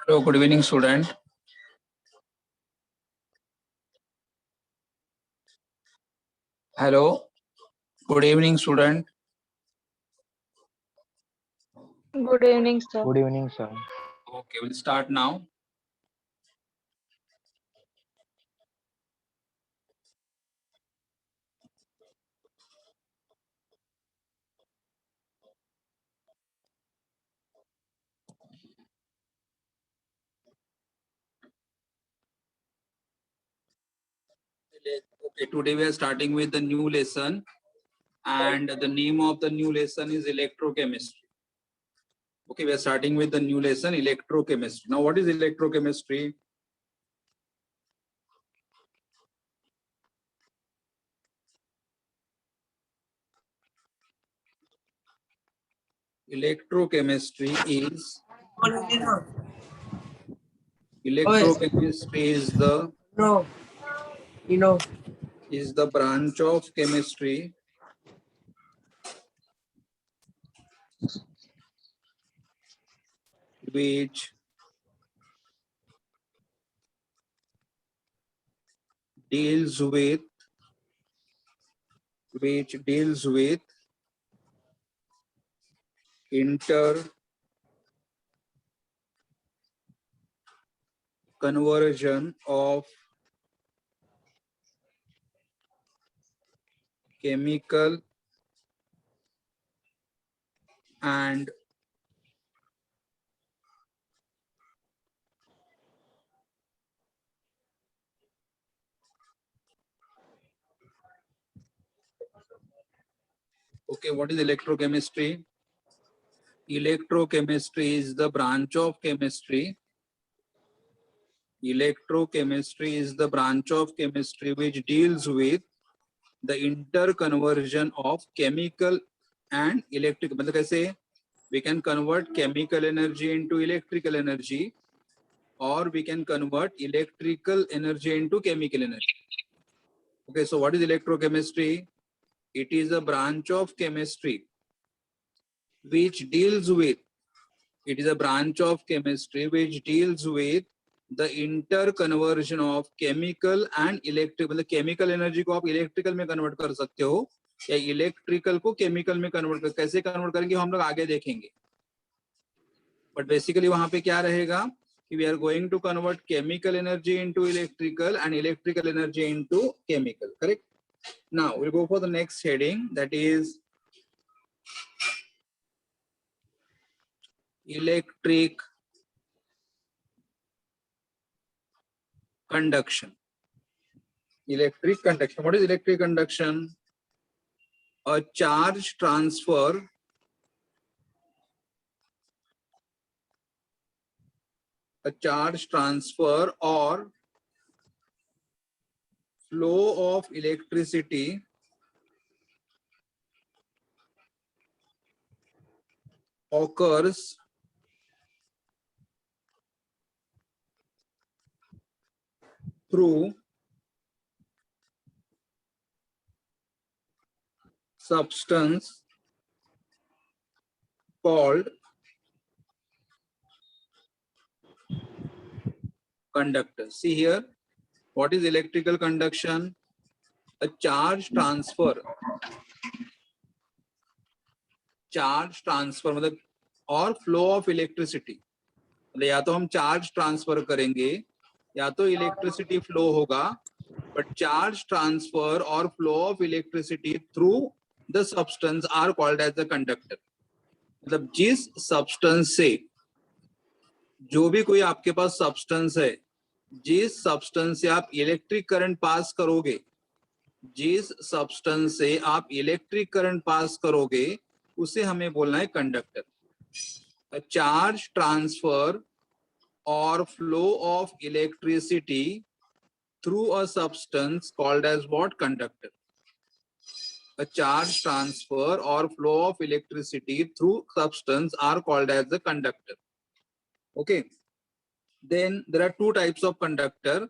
Hello, good evening, student. Hello, good evening, student. Good evening, sir. Good evening, sir. Okay, we'll start now. Okay, today we are starting with the new lesson, and the name of the new lesson is electrochemistry. Okay, we are starting with the new lesson, electrochemistry. Now, what is electrochemistry? Electrochemistry is is the branch of chemistry which deals with interconversion of chemical and okay, what is electrochemistry? Electrochemistry is the branch of chemistry. Electrochemistry is the branch of chemistry which deals with the interconversion of chemical and electric. मतलब कैसे? We can convert chemical energy into electrical energy, or we can convert electrical energy into chemical energy. Okay, so what is electrochemistry? It is a branch of chemistry which deals with the interconversion of chemical and electric. मतलब chemical energy को आप electrical में convert कर सकते हो या electrical को chemical में convert कर, कैसे convert करेंगे हम लोग आगे देखेंगे. But basically वहां पे क्या रहेगा कि we are going to convert chemical energy into electrical and electrical energy into chemical. Correct? Now we'll go for the next heading, that is electric conduction. Electric conduction. What is electric conduction? A charge transfer or flow of electricity occurs through substance called conductor. See here, what is electrical conduction? A charge transfer मतलब और flow of electricity, मतलब या तो हम charge transfer करेंगे या तो electricity flow होगा, बट चार्ज ट्रांसफर और flow of electricity through the substance are called as the conductor. मतलब जिस सब्सटेंस से, जो भी कोई आपके पास सब्सटेंस है, जिस सब्सटेंस से आप इलेक्ट्रिक करंट पास करोगे, जिस सब्सटेंस से आप इलेक्ट्रिक करंट पास करोगे, उसे हमें बोलना है conductor. A charge transfer or flow of electricity through a substance called as what? Conductor. A charge transfer or flow of electricity through substance are called as the conductor. Okay. Then there are two types of conductor.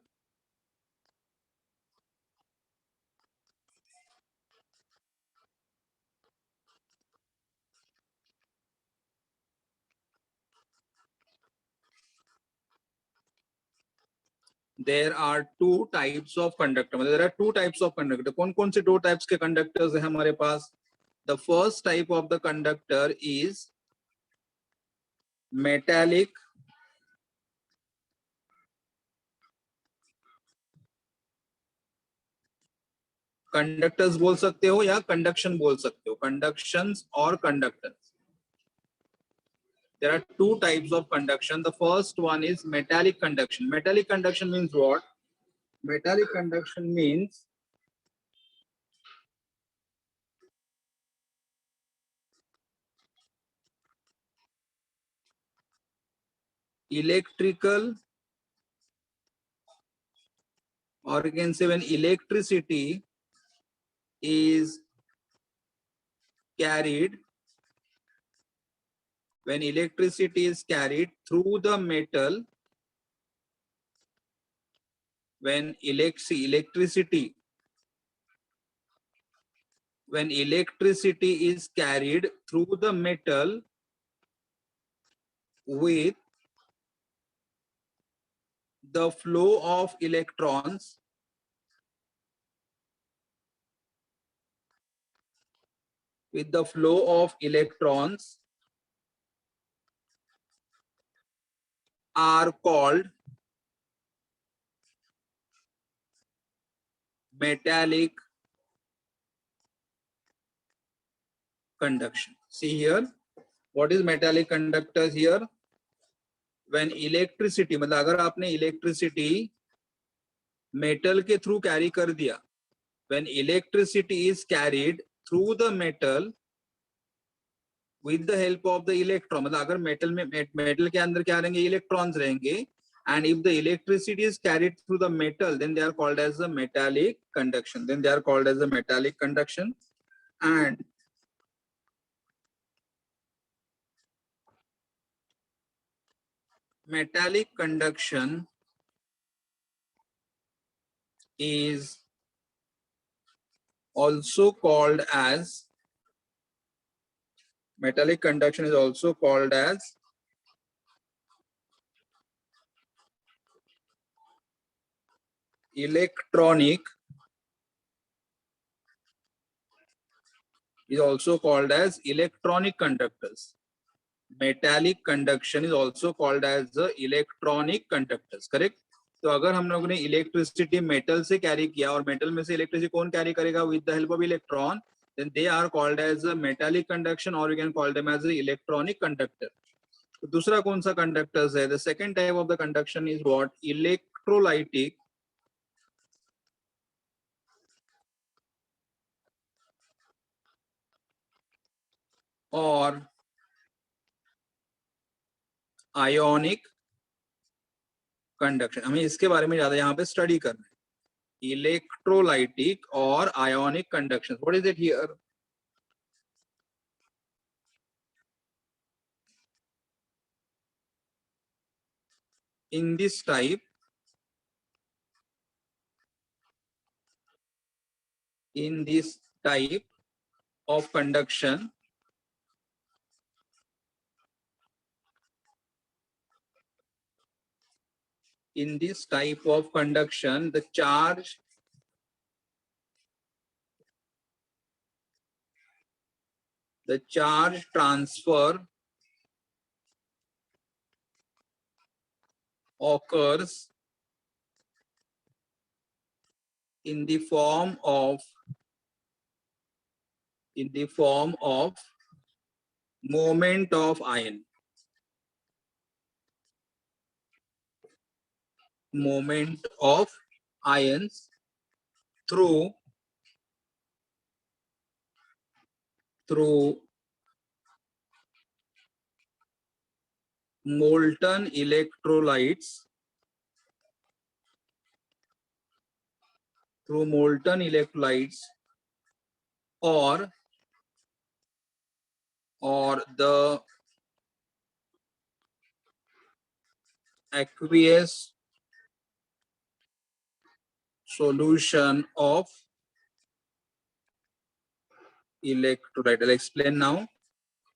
There are two types of conductor. There are two types of conductor. कौन-कौन से दो types के conductors है हमारे पास? The first type of the conductor is metallic conductors बोल सकते हो या कंडक्शन बोल सकते हो, कंडक्शंस और conductors. There are two types of conduction. The first one is metallic conduction. Metallic conduction means what? Metallic conduction means electrical, or you can say when electricity is carried, when electricity is carried through the metal, when electricity is carried through the metal with the flow of electrons, are called metallic conduction. See here, what is metallic conductors here? When electricity, मतलब अगर आपने electricity metal के through carry कर दिया, when electricity is carried through the metal with the help of the electron, मतलब अगर metal के अंदर क्या रहेंगे, electrons रहेंगे, and if the electricity is carried through the metal, then they are called as the metallic conduction. And metallic conduction is also called as electronic, is also called as electronic conductors. Metallic conduction is also called as the electronic conductors, correct? तो अगर हम लोगों ने electricity metal से carry किया और metal में से इलेक्ट्रिसिटी कौन कैरी करेगा, with the help of electron, then they are called as a metallic conduction, or you can call them as the electronic conductor. तो दूसरा कौन सा कंडक्टर्स है? The second type of the conduction is what? Electrolytic और ionic conduction. हमें इसके बारे में ज्यादा यहाँ पे स्टडी करना है, electrolytic or ionic conduction. What is it here? in this type of conduction, the charge transfer occurs in the form of moment of ion. Moment of ions through molten electrolytes, or the aqueous solution of electrolyte. I'll explain now.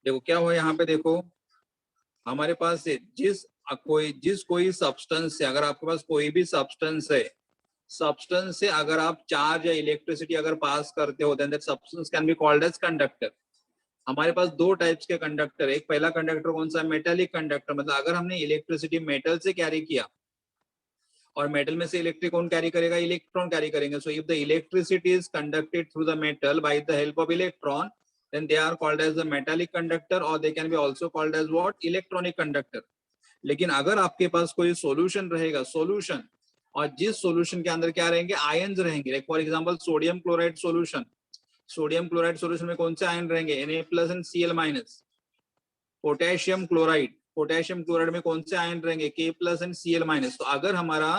देखो क्या हुआ यहाँ पे, देखो हमारे पास जिस कोई substance से, अगर आपके पास कोई भी सब्सटेंस से अगर आप चार्ज या इलेक्ट्रिसिटी अगर पास करते हो, then that substance can be called as conductor. हमारे पास दो टाइप्स के कंडक्टर, एक पहला कंडक्टर कौन सा, मेटेलिक कंडक्टर, मतलब अगर हमने इलेक्ट्रिसिटी मेटल से कैरी किया और मेटल में से इलेक्ट्रिक कौन कैरी करेगा, इलेक्ट्रॉन कैरी करेंगे. So if the electricity is conducted through the metal by the help of electron, then they are called as the metallic conductor, or they can be also called as what, electronic conductor. लेकिन अगर आपके पास कोई solution रहेगा, solution, और जिस solution के अंदर क्या रहेंगे, आयंस रहेंगे, like for example sodium chloride solution. Sodium chloride solution में कौन से आयन रहेंगे, Na+ and Cl-. Potassium chloride में कौन से आयन रहेंगे, K+ एंड Cl-. तो अगर हमारा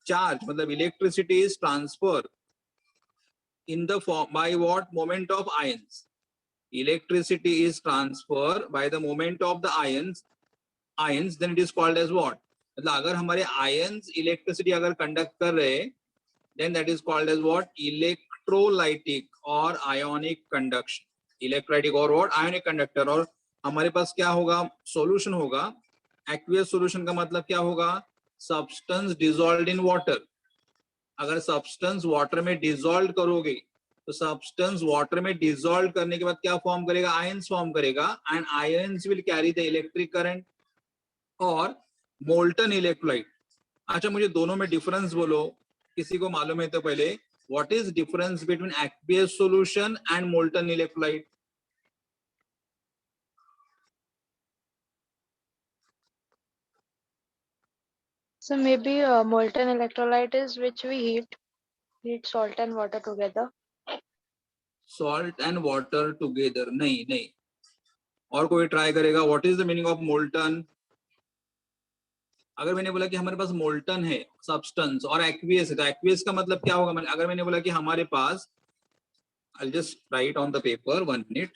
चार्ज मतलब electricity is transfer in the form by what, moment of ions. Electricity is transferred by the moment of the ions, then it is called as what, मतलब अगर हमारे ions electricity अगर conduct कर रहे, then that is called as what, electrolytic or ionic conduction. Electrolytic or what, ionic conductor. और हमारे पास क्या होगा, solution होगा. aqueous solution का मतलब क्या होगा, substance dissolved in water. अगर substance water में dissolve करोगे, तो सब्सटेंस वाटर में डिसॉल्व करने के बाद क्या फॉर्म करेगा, आयंस फॉर्म करेगा, and ions will carry the electric current और मोल्टन इलेक्ट्रोलाइट. अच्छा, मुझे दोनों में डिफरेंस बोलो, किसी को मालूम है तो पहले, what is difference between aqueous solution and molten electrolyte? So maybe molten electrolyte is which we heat salt and water together. Salt and water together, नहीं. और कोई ट्राई करेगा, what is the meaning of molten? अगर मैंने बोला कि हमारे पास मोल्टन है सब्सटेंस और एक्वियस है, तो एक्वियस का मतलब क्या होगा, अगर मैंने बोला कि हमारे पास, I'll just write on the paper, 1 minute.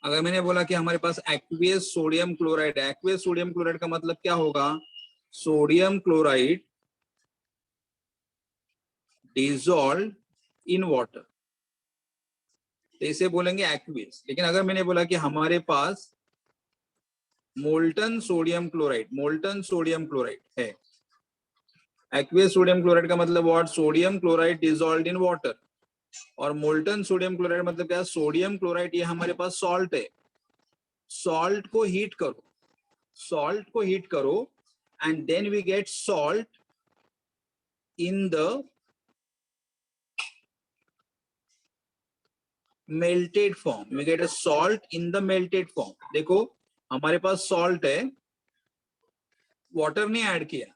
अगर मैंने बोला कि हमारे पास एक्वियस सोडियम क्लोराइड है, एक्वियस सोडियम क्लोराइड का मतलब क्या होगा, sodium chloride dissolve in water, तो इसे बोलेंगे एक्वियस. लेकिन अगर मैंने बोला कि हमारे पास मोल्टन सोडियम क्लोराइड है, एक्वियस सोडियम क्लोराइड का मतलब what, sodium chloride dissolved in water. और मोल्टन सोडियम क्लोराइड मतलब क्या, सोडियम क्लोराइड ये हमारे पास सॉल्ट है, सॉल्ट को हीट करो and then we get salt in the melted form, we get a salt in the melted form. देखो हमारे पास सॉल्ट है, वाटर नहीं ऐड किया,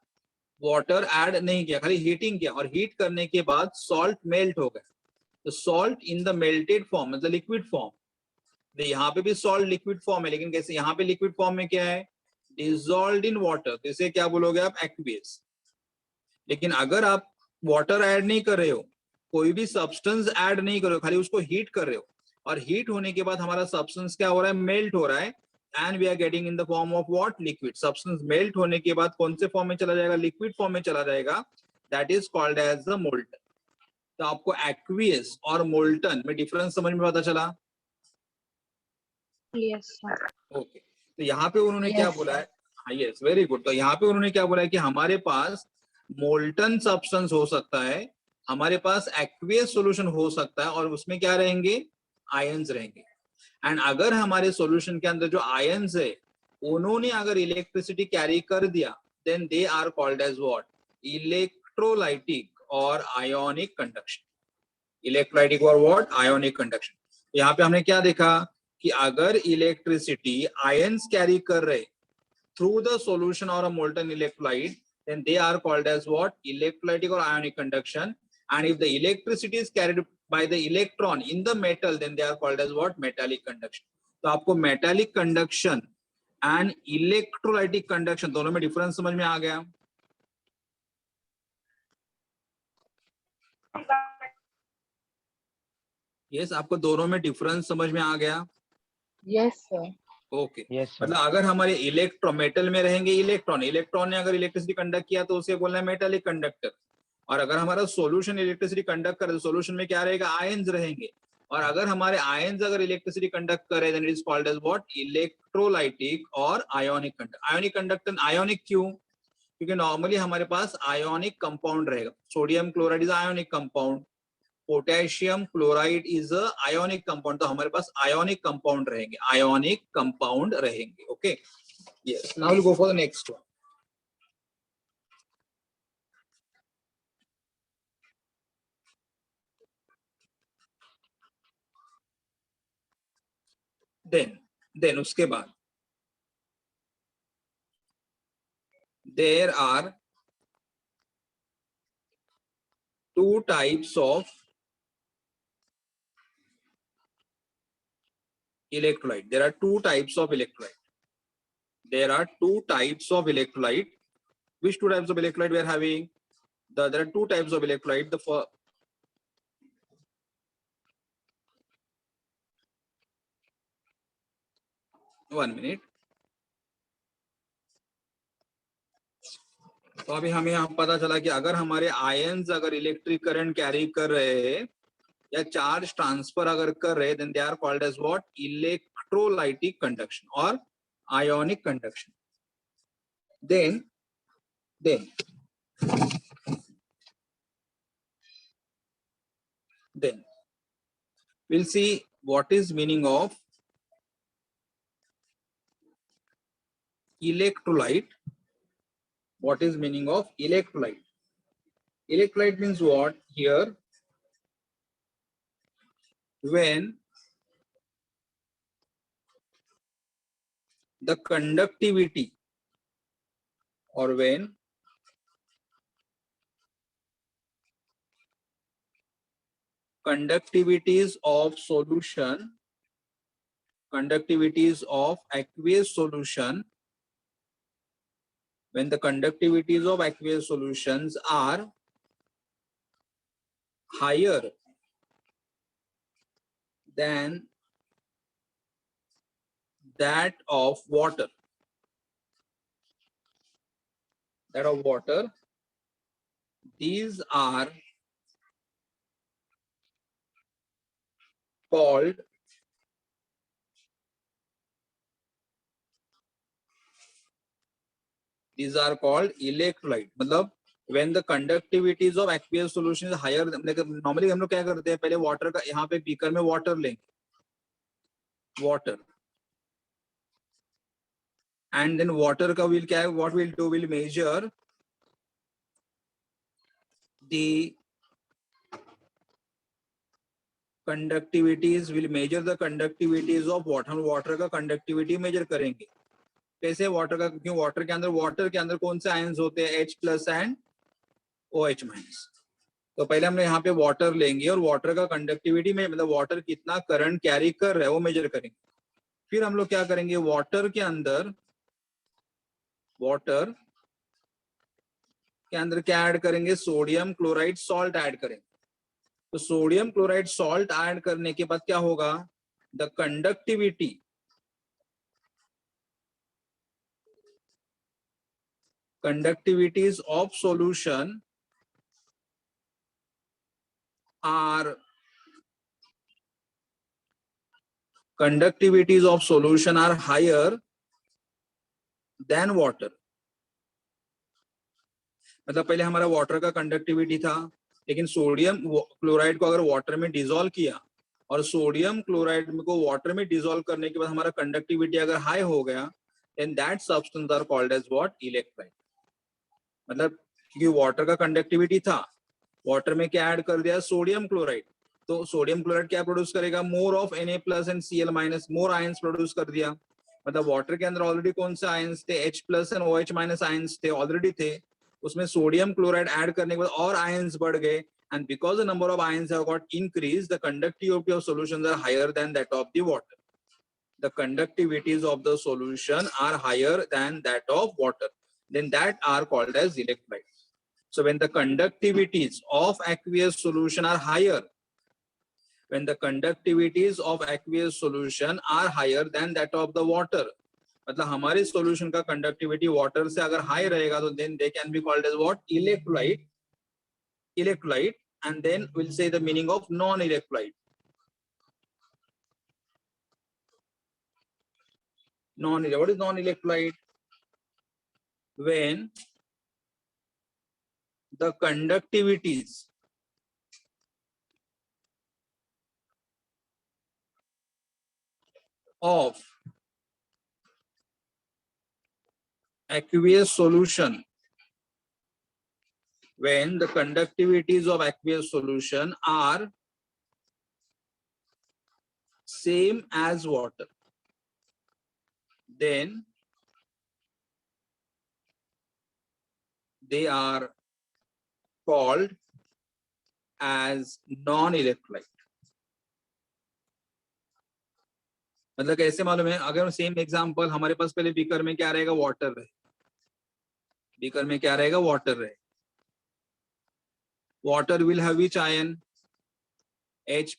खाली हीटिंग किया, और हीट करने के बाद सॉल्ट मेल्ट हो गया. तो salt in the melted form मतलब लिक्विड फॉर्म. यहाँ पे भी सॉल्ट लिक्विड फॉर्म है, लेकिन कैसे, यहाँ पे लिक्विड फॉर्म में क्या है, डिसॉल्व्ड इन वाटर, तो इसे क्या बोलोगे आप, एक्वियस. लेकिन अगर आप वाटर ऐड नहीं कर रहे हो, कोई भी सब्सटेंस ऐड नहीं कर रहे हो, खाली उसको हीट कर रहे हो, और हीट होने के बाद हमारा सब्सटेंस क्या हो रहा है, मेल्ट हो रहा है, and we are getting in the form of what, liquid. Substance melt होने के बाद कौन से फॉर्म में चला जाएगा, लिक्विड फॉर्म में चला जाएगा, that is called as the molten. तो आपको एक्वियस और मोल्टन में डिफरेंस समझ में पता चला? Yes, sir. ओके, तो यहाँ पे उन्होंने क्या Yes, बोला sir. है, हाँ यस वेरी गुड, तो यहाँ पे उन्होंने क्या बोला है कि हमारे पास मोल्टन सब्सटेंस हो सकता है, हमारे पास एक्वियस सॉल्यूशन हो सकता है, और उसमें क्या रहेंगे, आयंस रहेंगे। एंड अगर हमारे सॉल्यूशन के अंदर जो आयंस है उन्होंने अगर इलेक्ट्रिसिटी कैरी कर दिया, then they are called as what, electrolytic और आयोनिक कंडक्शन। इलेक्ट्रोलाइटिक और व्हाट, आयोनिक कंडक्शन। यहाँ पे हमने क्या देखा कि अगर इलेक्ट्रिसिटी आयंस कैरी कर रहे through the solution or a molten electrolyte, then they are called as what, electrolytic or ionic conduction. And if the electricity is carried by the electron in the metal, then they are called as what, metallic conduction. तो आपको metallic conduction and electrolytic conduction दोनों में difference समझ में आ गया? Yes, आपको दोनों में डिफरेंस समझ में आ गया? Yes, sir. Okay, Yes, sir. मतलब अगर हमारे इलेक्ट्रॉन, मेटल में रहेंगे इलेक्ट्रॉन, इलेक्ट्रॉन ने अगर इलेक्ट्रिसिटी कंडक्ट किया तो उसे बोलना है मेटालिक कंडक्टर। और अगर हमारा सॉल्यूशन इलेक्ट्रिसिटी कंडक्ट करे तो सॉल्यूशन में क्या रहेगा, आयंस रहेंगे। और अगर हमारे आयंस अगर इलेक्ट्रिसिटी कंडक्ट करे, then it is called as what, electrolytic और ionic conductor. Ionic conductor, ionic क्यों, क्योंकि नॉर्मली हमारे पास आयोनिक कंपाउंड रहेगा। Sodium chloride is ionic compound, potassium chloride is a ionic compound, तो हमारे पास आयोनिक कंपाउंड रहेंगे, आयोनिक कंपाउंड रहेंगे। Okay, yes, now will go for the next one. Then उसके बाद there are two types of electrolyte. There are two types of electrolyte. There are two types of electrolyte. Which two types of electrolyte we are having? There are two types of electrolyte. The first, one minute. तो अभी हमें यहाँ पता चला कि अगर हमारे ions अगर इलेक्ट्रिक करंट कैरी कर रहे हैं या चार्ज ट्रांसफर अगर कर रहे हैं, then they are called as what, electrolytic conduction or ionic conduction. Then we'll see what is meaning of electrolyte. What is meaning of electrolyte? Electrolyte means what here? When the conductivity or when conductivities of solution, conductivities of aqueous solution, when the conductivities of aqueous solutions are higher than that of water, these are called electrolyte. मतलब when the conductivities of aqueous solution is higher, normally हम लोग क्या करते हैं, पहले water का, यहाँ पे बीकर में वाटर लेंगे, वाटर, and then water का will क्या है, what we'll do, will measure the conductivities, will measure the conductivities of water. हम water का conductivity measure करेंगे। कैसे water का, क्योंकि water के अंदर कौन से आयंस होते हैं, H plus and OH minus। तो पहले हमने यहाँ पे वाटर लेंगे और वाटर का कंडक्टिविटी में, मतलब वाटर कितना करंट कैरी कर रहा है वो मेजर करेंगे। फिर हम लोग क्या करेंगे, वाटर के अंदर क्या ऐड करेंगे, सोडियम क्लोराइड सॉल्ट ऐड करेंगे। तो सोडियम क्लोराइड सॉल्ट ऐड करने के बाद क्या होगा, the conductivities of solution are higher than water. मतलब पहले हमारा वाटर का कंडक्टिविटी था, लेकिन सोडियम क्लोराइड को अगर वाटर में डिसॉल्व किया और सोडियम क्लोराइड को वाटर में डिसॉल्व करने के बाद हमारा कंडक्टिविटी अगर हाई हो गया, then that substance are called as what, electrolyte. मतलब क्योंकि वाटर का कंडक्टिविटी था, वाटर में क्या ऐड कर दिया, सोडियम क्लोराइड. तो सोडियम क्लोराइड क्या प्रोड्यूस करेगा, more of Na+ and Cl-, more ions produce कर दिया. मतलब वाटर के अंदर ऑलरेडी कौन से आयंस थे, H+ एंड OH- आयंस थे, ऑलरेडी थे. उसमें सोडियम क्लोराइड ऐड करने के बाद और आयंस बढ़ गए, and because the number of ions have got increase, the conductivity of solutions are higher than that of the water. The conductivities of the solution are higher than that of water, then that are called as electrolytes. So when the conductivities of aqueous solution are higher, when the conductivities of aqueous solution are higher than that of the water, मतलब हमारे solution का conductivity water से अगर high रहेगा तो then they can be called as what, electrolyte. And then we'll say the meaning of non-electrolyte. What is non-electrolyte? When the conductivities of aqueous solution, when the conductivities of aqueous solution are same as water, then they are called as non-electrolyte. मतलब कैसे मालूम है, अगर same example हमारे पास पहले beaker में क्या रहेगा, वाटर रहे, बीकर में क्या रहेगा, वाटर रहे. Water will have which ion, H+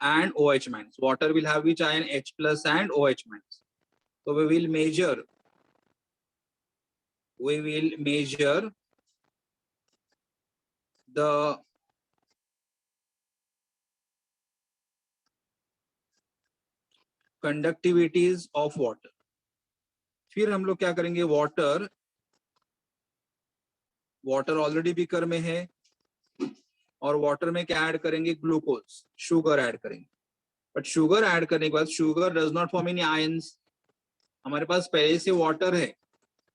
and OH-. Water will have which ion, H+ and OH-. So we will measure the conductivities of water. फिर हम लोग क्या करेंगे, वाटर ऑलरेडी बीकर में है, और वाटर में क्या ऐड करेंगे, ग्लूकोज, शुगर ऐड करेंगे. बट शुगर ऐड करने के बाद sugar does not form any ions. हमारे पास पहले से वाटर है,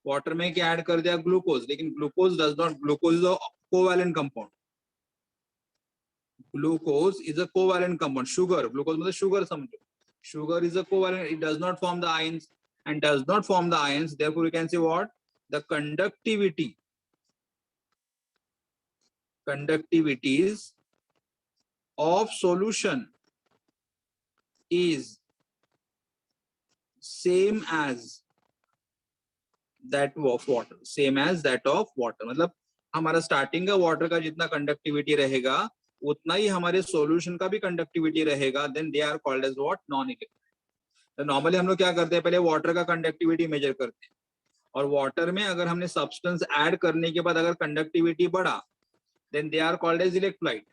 वाटर में क्या ऐड कर दिया, ग्लूकोज, लेकिन glucose does not, glucose is a covalent compound. Glucose is a covalent compound. Sugar, glucose मतलब sugar समझो. Sugar is a covalent, it does not form the ions, and does not form the ions. Therefore, we can say what, the conductivities of solution is same as that of water. Same as that of water. मतलब हमारा starting का water का जितना conductivity रहेगा उतना ही हमारे solution का भी कंडक्टिविटी रहेगा. Then they are called as what, non electrolyte. तो नॉर्मली हम लोग क्या करते हैं, पहले वाटर का कंडक्टिविटी मेजर करते हैं, और वाटर में अगर हमने सब्सटेंस ऐड करने के बाद अगर कंडक्टिविटी बढ़ा, then they are called as electrolyte.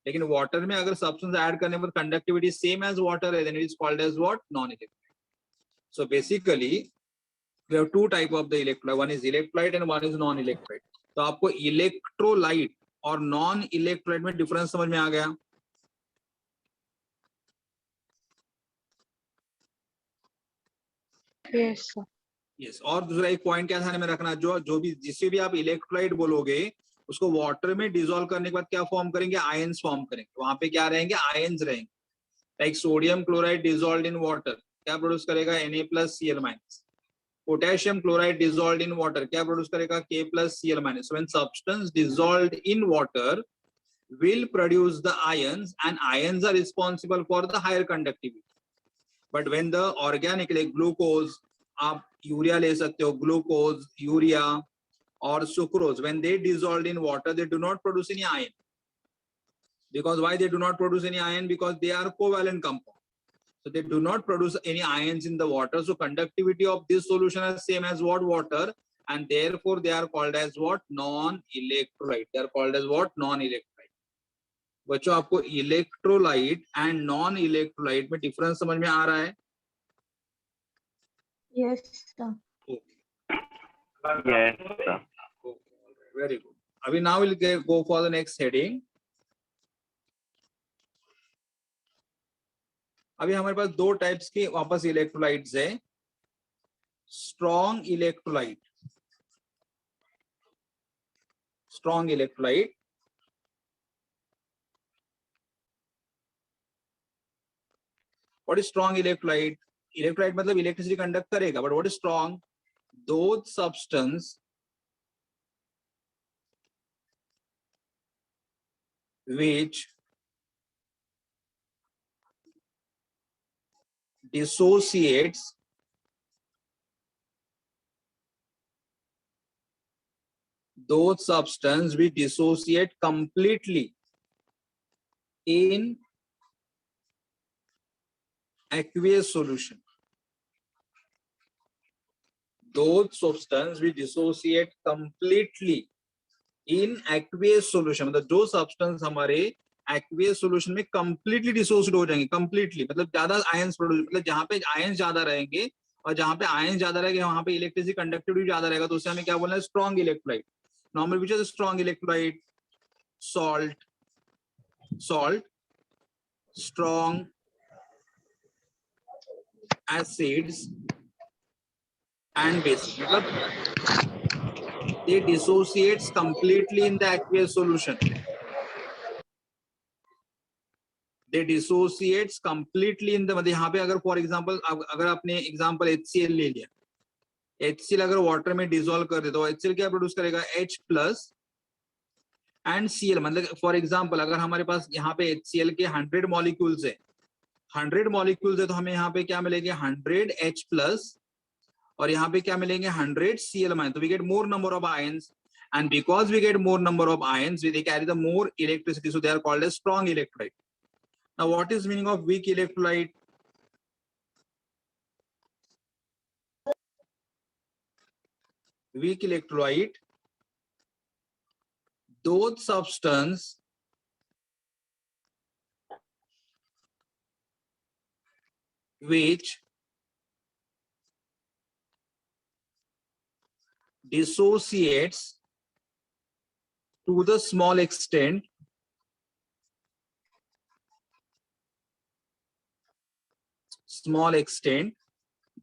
लेकिन वाटर में अगर सब्सटेंस ऐड करने पर कंडक्टिविटी सेम एज वाटर है, then it is called as what, non electrolyte. So basically we have two type of the electrolyte, one is electrolyte and one is non electrolyte. तो आपको electrolyte और non electrolyte में difference समझ में आ गया. Yes, sir. Yes. और दूसरा एक पॉइंट क्या ध्यान में रखना, जो भी जिससे भी आप इलेक्ट्रोलाइट बोलोगे उसको वाटर में डिसॉल्व करने के बाद क्या फॉर्म करेंगे, आयंस फॉर्म करेंगे. वहां पे क्या रहेंगे, आयंस रहेंगे. Like sodium chloride dissolved in water क्या प्रोड्यूस करेगा, Na+ Cl-. Potassium chloride dissolved in water क्या प्रोड्यूस करेगा, K+ Cl-. So when substance dissolved in water will produce the ions, and ions are responsible for the higher conductivity. But when the organic like glucose, आप urea ले सकते हो, glucose, urea और sucrose, when they dissolved in water they do not produce any ion. Because why they do not produce any ion? Because they are covalent compound. So they do not produce any ions in the water. So conductivity of this solution is same as what? Water. And therefore they are called as what? Non-electrolyte. They are called as what? Non-electrolyte. बच्चों आपको electrolyte and non electrolyte में difference समझ में आ रहा है? Yes, sir. Okay. Yes, sir. Okay. Very good. अभी now we'll go for the next heading. अभी हमारे पास दो टाइप्स के वापस इलेक्ट्रोलाइट्स है. Strong electrolyte. Strong electrolyte. What is strong electrolyte? Electrolyte मतलब इलेक्ट्रिसिटी कंडक्ट करेगा. But what is strong? Those substance which dissociates those substance which dissociate completely in aqueous solution. Those substance which dissociate completely in aqueous solution. मतलब जो substance हमारे aqueous solution में completely dissociate हो जाएंगे. Completely मतलब ज्यादा ions produce, मतलब जहाँ पे ions ज्यादा रहेंगे और जहाँ पे ions ज्यादा रहेंगे वहाँ पे इलेक्ट्रिसिटी कंडक्टिविटी ज्यादा रहेगा. तो उसे हमें क्या बोलना है? Strong electrolyte. Normal which is strong electrolyte? Salt, salt, strong acids and bases. मतलब they dissociates completely in the aqueous solution. They dissociates completely in the, मतलब यहाँ पे अगर फॉर एग्जांपल अगर आपने एग्जांपल HCl ले लिया, HCl अगर वाटर में डिसॉल्व कर दे तो HCl क्या प्रोड्यूस करेगा? H plus and Cl. मतलब फॉर एग्जांपल अगर हमारे पास यहाँ पे HCl के 100 मॉलिक्यूल्स है, 100 मॉलिक्यूल्स है, तो हमें यहाँ पे क्या मिलेंगे? 100 H प्लस और यहाँ पे क्या मिलेंगे? 100 Cl माइनस. तो we get more number of ions, and because we get more number of ions, they carry the more electricity, so they are called as strong electrolyte. Now what is meaning of weak electrolyte? Weak electrolyte, those substance which dissociates to the small extent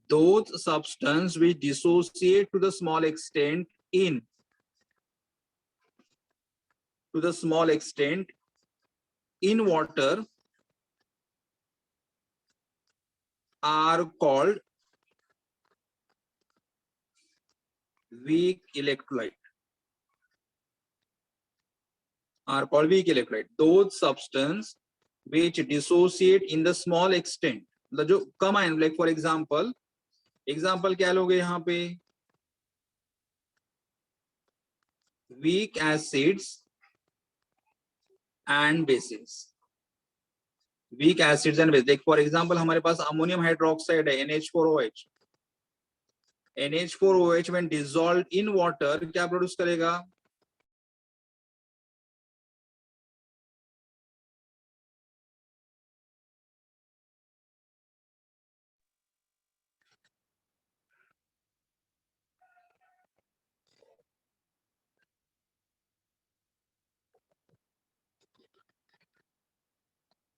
those substance which dissociate to the small extent in water are called weak electrolyte. Are called weak electrolyte. Those substance which dissociate in the small extent, मतलब जो कम ion, like for example क्या लोगे यहाँ पे? weak acids and bases. Weak acids and bases, like for example हमारे पास ammonium hydroxide है, NH4OH. NH4OH when dissolved in water क्या produce करेगा?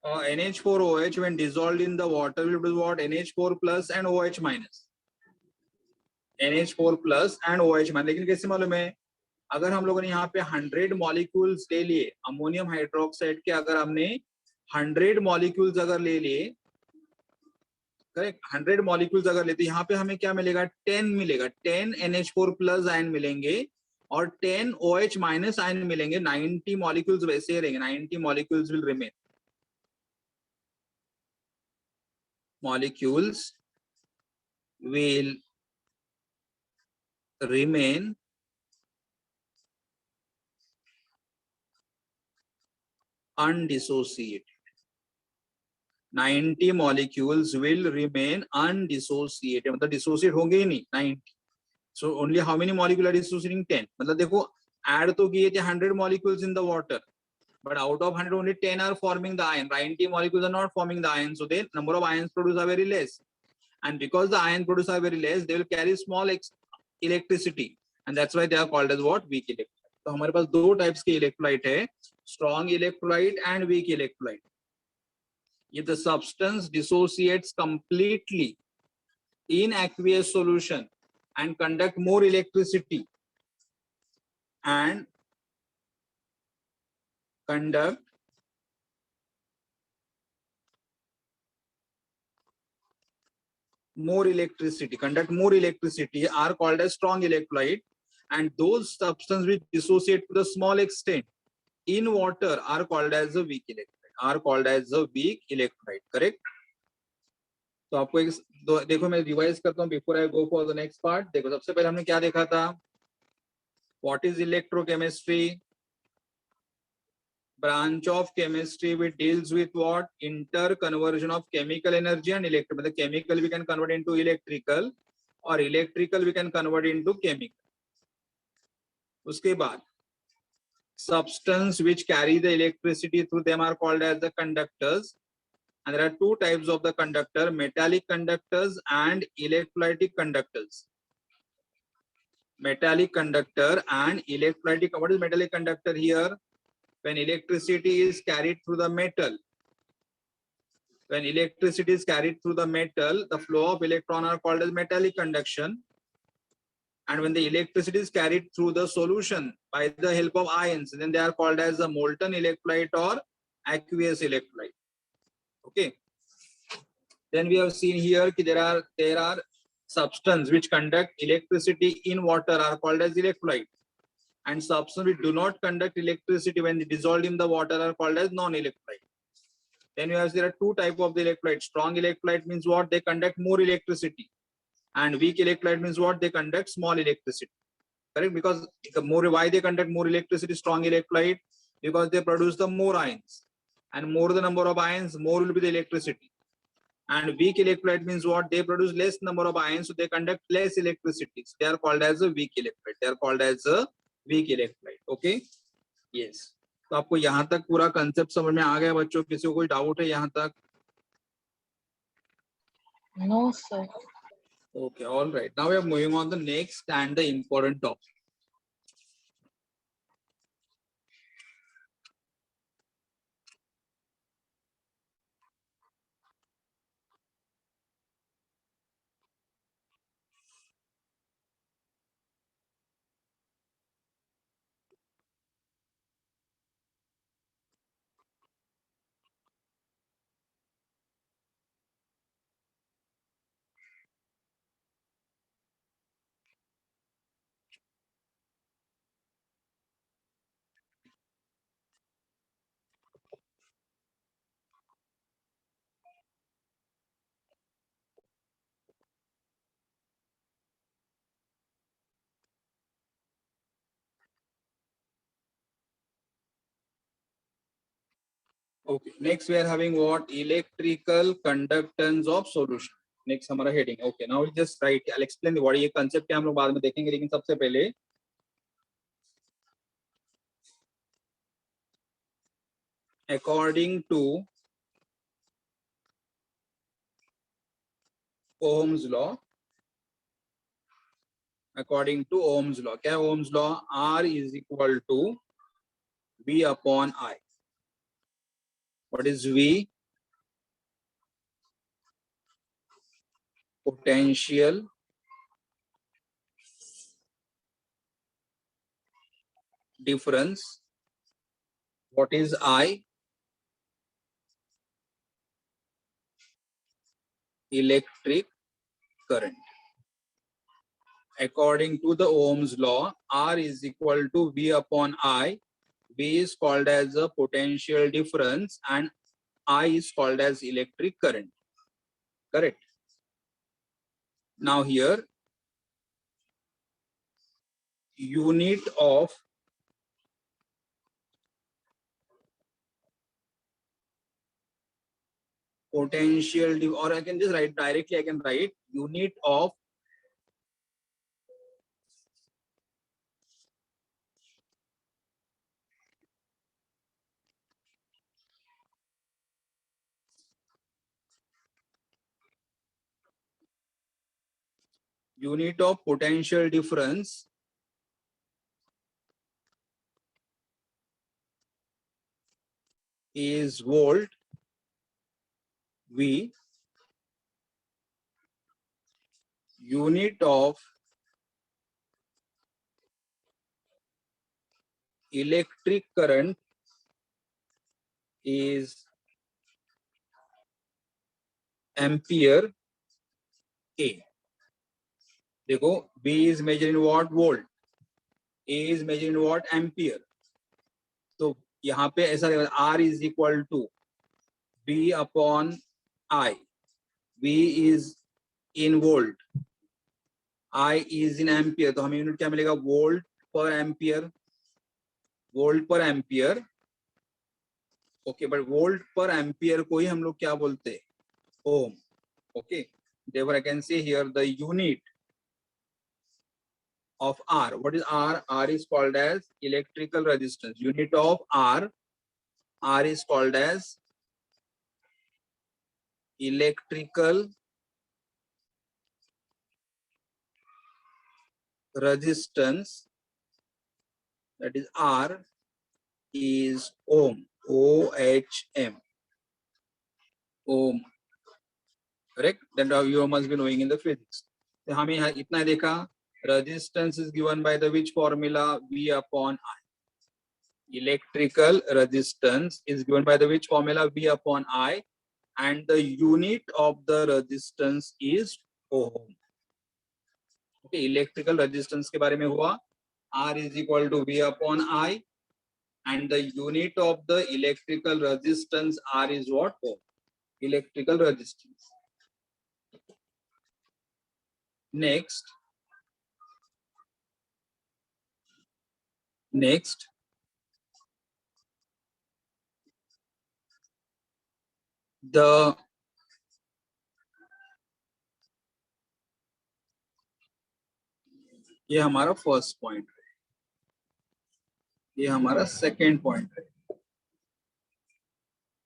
NH4OH when dissolved in the water will produce what? NH4 plus and OH minus. NH4 plus and OH minus. लेकिन कैसे मालूम है? अगर हम लोगों ने यहाँ पे 100 मॉलिक्यूल्स ले लिए अमोनियम हाइड्रोक्साइड के, अगर हमने 100 मॉलिक्यूल्स अगर ले लिए, करेक्ट, 100 मॉलिक्यूल्स अगर लेते, यहाँ पे हमें क्या मिलेगा? 10 मिलेगा. 10 NH4 प्लस आयन मिलेंगे और 10 OH माइनस आयन मिलेंगे. 90 मॉलिक्यूल्स वैसे ही रहेंगे. 90 molecules will remain. Molecules will remain undissociated. 90 molecules will remain undissociated. मतलब dissociate होंगे ही नहीं 90. So only how many molecules are dissociating? 10. मतलब देखो add तो किए थे 100 molecules in the water, but out of 100 only 10 are forming the ion. 90 molecules are not forming the ion, so the number of ions produced are very less. And because the ions produced are very less, they will carry small electricity, and that's why they are called as what? Weak electrolyte. तो हमारे पास दो types के electrolyte है, strong electrolyte and weak electrolyte. If the substance dissociates completely in aqueous solution and conduct more electricity and conduct more electricity are called as strong electrolyte, and those substances which dissociate to the small extent in water are called as a weak electrolyte. Correct? तो आपको एक देखो मैं revise करता हूँ before I go for the next part. देखो सबसे पहले हमने क्या देखा था? What is electrochemistry? branch of chemistry which deals with what? Interconversion of chemical energy and electrical. The chemical we can convert into electrical, or electrical we can convert into chemical. उसके बाद substance which carry the electricity through them are called as the conductors, and there are two types of the conductor: metallic conductors and electrolytic conductors. Metallic conductor and electrolytic. What is metallic conductor here? When electricity is carried through the metal, the flow of electron are called as metallic conduction. And when the electricity is carried through the solution by the help of ions, then they are called as a molten electrolyte or aqueous electrolyte. Okay. Then we have seen here that there are substances which conduct electricity in water are called as electrolyte, and substances which do not conduct electricity when dissolved in the water are called as non-electrolyte. Then you have there are two types of the electrolyte. Strong electrolyte means what? They conduct more electricity, and weak electrolyte means what? They conduct small electricity. Correct? Because why they conduct more electricity? Strong electrolyte, because they produce the more ions, and more the number of ions, more will be the electricity. And weak electrolyte means what? They produce less number of ions, so they conduct less electricity. So they are called as a weak electrolyte. Okay. Yes. तो आपको यहाँ तक पूरा concept समझ में आ गया बच्चों? किसी को कोई डाउट है यहाँ तक? No, sir. Okay, all right. Now we are moving on to the next and the important topic. Okay, next we are having what? Electrical conductance of solution. Next हमारा heading. Okay, now we'll just write. I'll explain what ये concept है हम लोग बाद में देखेंगे, लेकिन सबसे पहले according to Ohm's law, क्या है Ohm's law? R is equal to V upon I. What is V? Potential difference. What is I? Electric current. According to the Ohm's law, R is equal to V upon I. V is called as a potential difference and I is called as electric current. Correct? Now here, unit of potential, or I can just write directly, I can write unit of potential difference is volt V. Unit of electric current is ampere A. देखो B is measured in watt, volt, A is measured in watt, ampere. तो यहाँ पे ऐसा R is equal to B upon I. B is in volt, I is in ampere. तो हमें unit क्या मिलेगा? Volt per ampere. Volt per ampere. Okay, but volt per ampere को ही हम लोग क्या बोलते हैं? Ohm. Okay, therefore I can say here the unit of R. What is R? R is called as electrical resistance. Unit of R. R is called as electrical resistance. That is R is ohm. OHM. Ohm. Correct? Then you must be knowing in the physics. तो हमें यहाँ इतना देखा. Resistance is given by the which formula? V upon I. Electrical resistance is given by the which formula? V upon I, and the unit of the resistance is ohm. Okay, electrical resistance के बारे में हुआ. R is equal to V upon I, and the unit of the electrical resistance R is what? Ohm. Electrical resistance. Next, the ये हमारा first point है, ये हमारा second point है.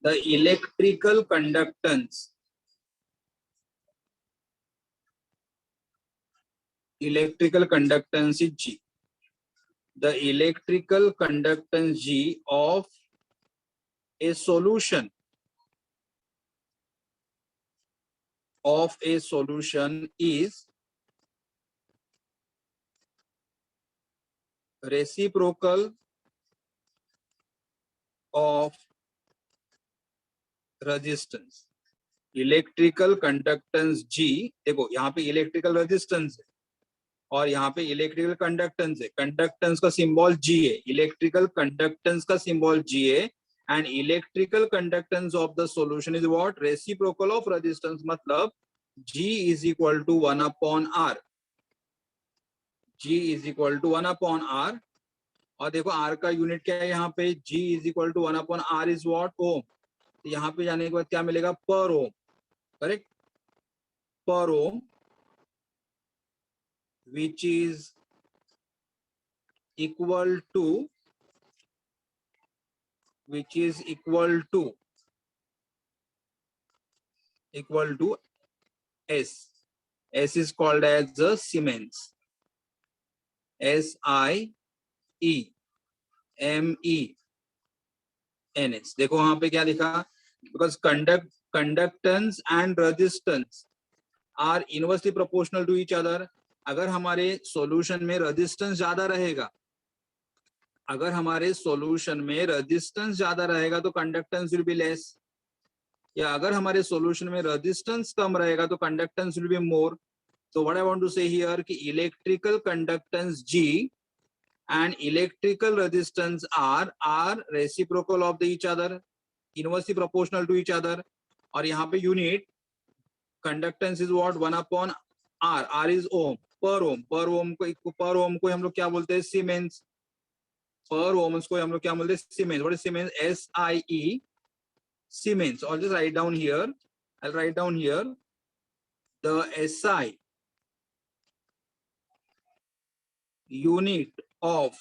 The electrical conductance, electrical conductance is G. The electrical conductance G of a solution is reciprocal of resistance. Electrical conductance G, देखो यहाँ पे electrical resistance है और यहाँ पे इलेक्ट्रिकल कंडक्टेंस है. कंडक्टेंस का सिंबल G है, इलेक्ट्रिकल कंडक्टेंस का सिंबल G है, and electrical conductance of the solution is what? Reciprocal of resistance. मतलब G is equal to 1 upon R. G is equal to 1 upon R. और देखो R का unit क्या है यहाँ पे? G is equal to 1 upon R is what? ओम. तो यहाँ पे जाने के बाद क्या मिलेगा? पर ओम. करेक्ट? पर ओम, which is equal to S. S is called as the Siemens. SIEMENS. देखो वहां पे क्या लिखा? Because conductance and resistance are inversely proportional to each other. अगर हमारे सॉल्यूशन में रेजिस्टेंस ज्यादा रहेगा, तो कंडक्टेंस विल बी लेस. या अगर हमारे सॉल्यूशन में रेजिस्टेंस कम रहेगा तो conductance will be more. So what I want to say here कि electrical conductance G and electrical resistance R are reciprocal of each other, inversely proportional to each other. और यहाँ पे unit conductance is what? 1 upon R. R is ohm. पर ओम को हम लोग क्या बोलते हैं? सीमेंस. पर ओम्स को हम लोग क्या बोलते हैं? Siemens. What is Siemens? SIE, Siemens. Or just write down here I'll write down here the SI unit of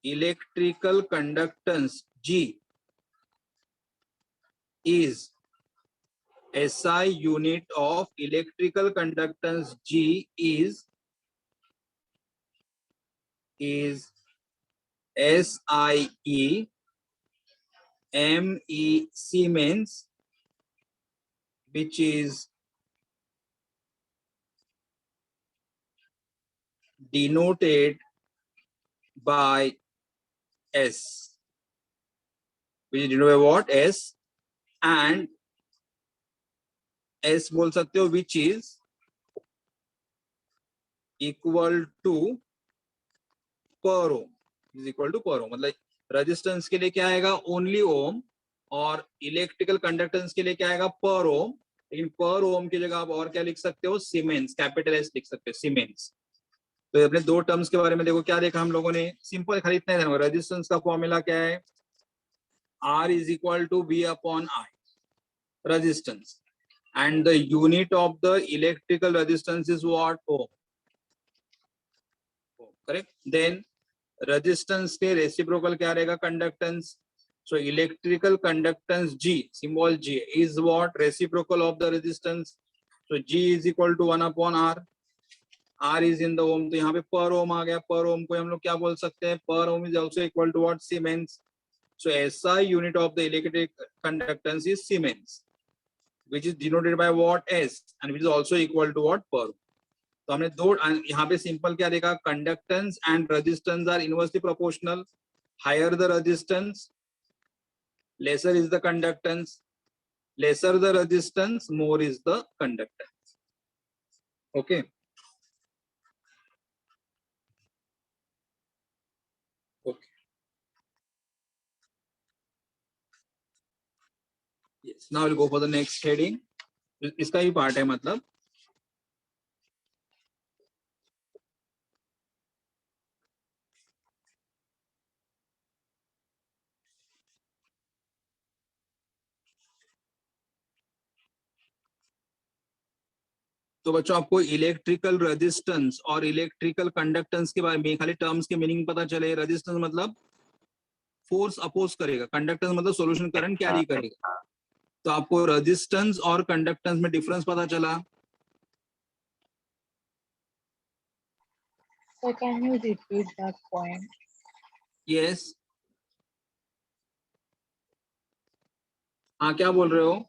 electrical conductance G is SI unit of electrical conductance G is SIE ME Siemens, which is denoted by S. Which is denoted by what? S. And S बोल सकते हो, which is equal to per ohm. Is equal to per ohm. मतलब resistance के लिए क्या आएगा? Only ओम. और electrical conductance के लिए क्या आएगा? पर ओम. लेकिन पर ओम की जगह आप और क्या लिख सकते हो? सीमेंस, कैपिटल एस लिख सकते हो, सीमेंस. तो अपने दो टर्म्स के बारे में देखो, क्या देखा हम लोगों ने? सिंपल, खाली इतना ही ध्यान. रेजिस्टेंस का फॉर्मूला क्या है? R is equal to V upon I, resistance, and the unit of the electrical resistance is what? Ohm. Correct. Then resistance के reciprocal क्या रहेगा? Conductance. So electrical conductance G, symbol G, is what? Reciprocal of the resistance. So G is equal to 1 upon R. R is in the ohm. तो यहाँ पे per ohm आ गया. Per ohm को हम लोग क्या बोल सकते हैं? Per ohm is also equal to what? Siemens. So SI unit of the electric conductance is Siemens, which is denoted by what? S, and which is also equal to what? Per. तो हमने दो यहाँ पे simple क्या देखा? Conductance and resistance are inversely proportional. Higher the resistance, lesser is the conductance. Lesser the resistance, more is the conductance. Okay. Okay. Yes. Now we'll go for the next heading. इसका ही part है मतलब. तो बच्चों आपको electrical resistance और electrical conductance के बारे में खाली टर्म्स के मीनिंग पता चले. रेजिस्टेंस मतलब फोर्स अपोज करेगा, कंडक्टेंस मतलब सॉल्यूशन करंट कैरी करेगा. तो आपको रेजिस्टेंस और कंडक्टेंस में डिफरेंस पता चला. So can you repeat that point? Yes. हाँ, क्या बोल रहे हो?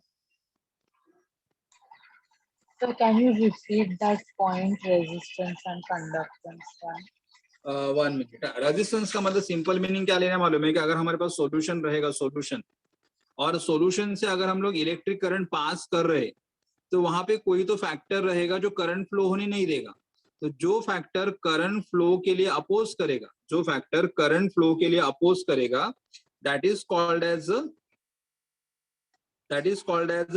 So can you repeat that point, resistance and conductance one? 1 minute. Resistance का मतलब सिंपल मीनिंग क्या लेना मालूम है? कि अगर हमारे पास सॉल्यूशन रहेगा, सॉल्यूशन, और सॉल्यूशन से अगर हम लोग इलेक्ट्रिक करंट पास कर रहे, तो वहां पे कोई तो फैक्टर रहेगा जो करंट फ्लो होने नहीं देगा. तो जो फैक्टर करंट फ्लो के लिए अपोज करेगा, जो फैक्टर करंट फ्लो के लिए अपोज करेगा, that is called as a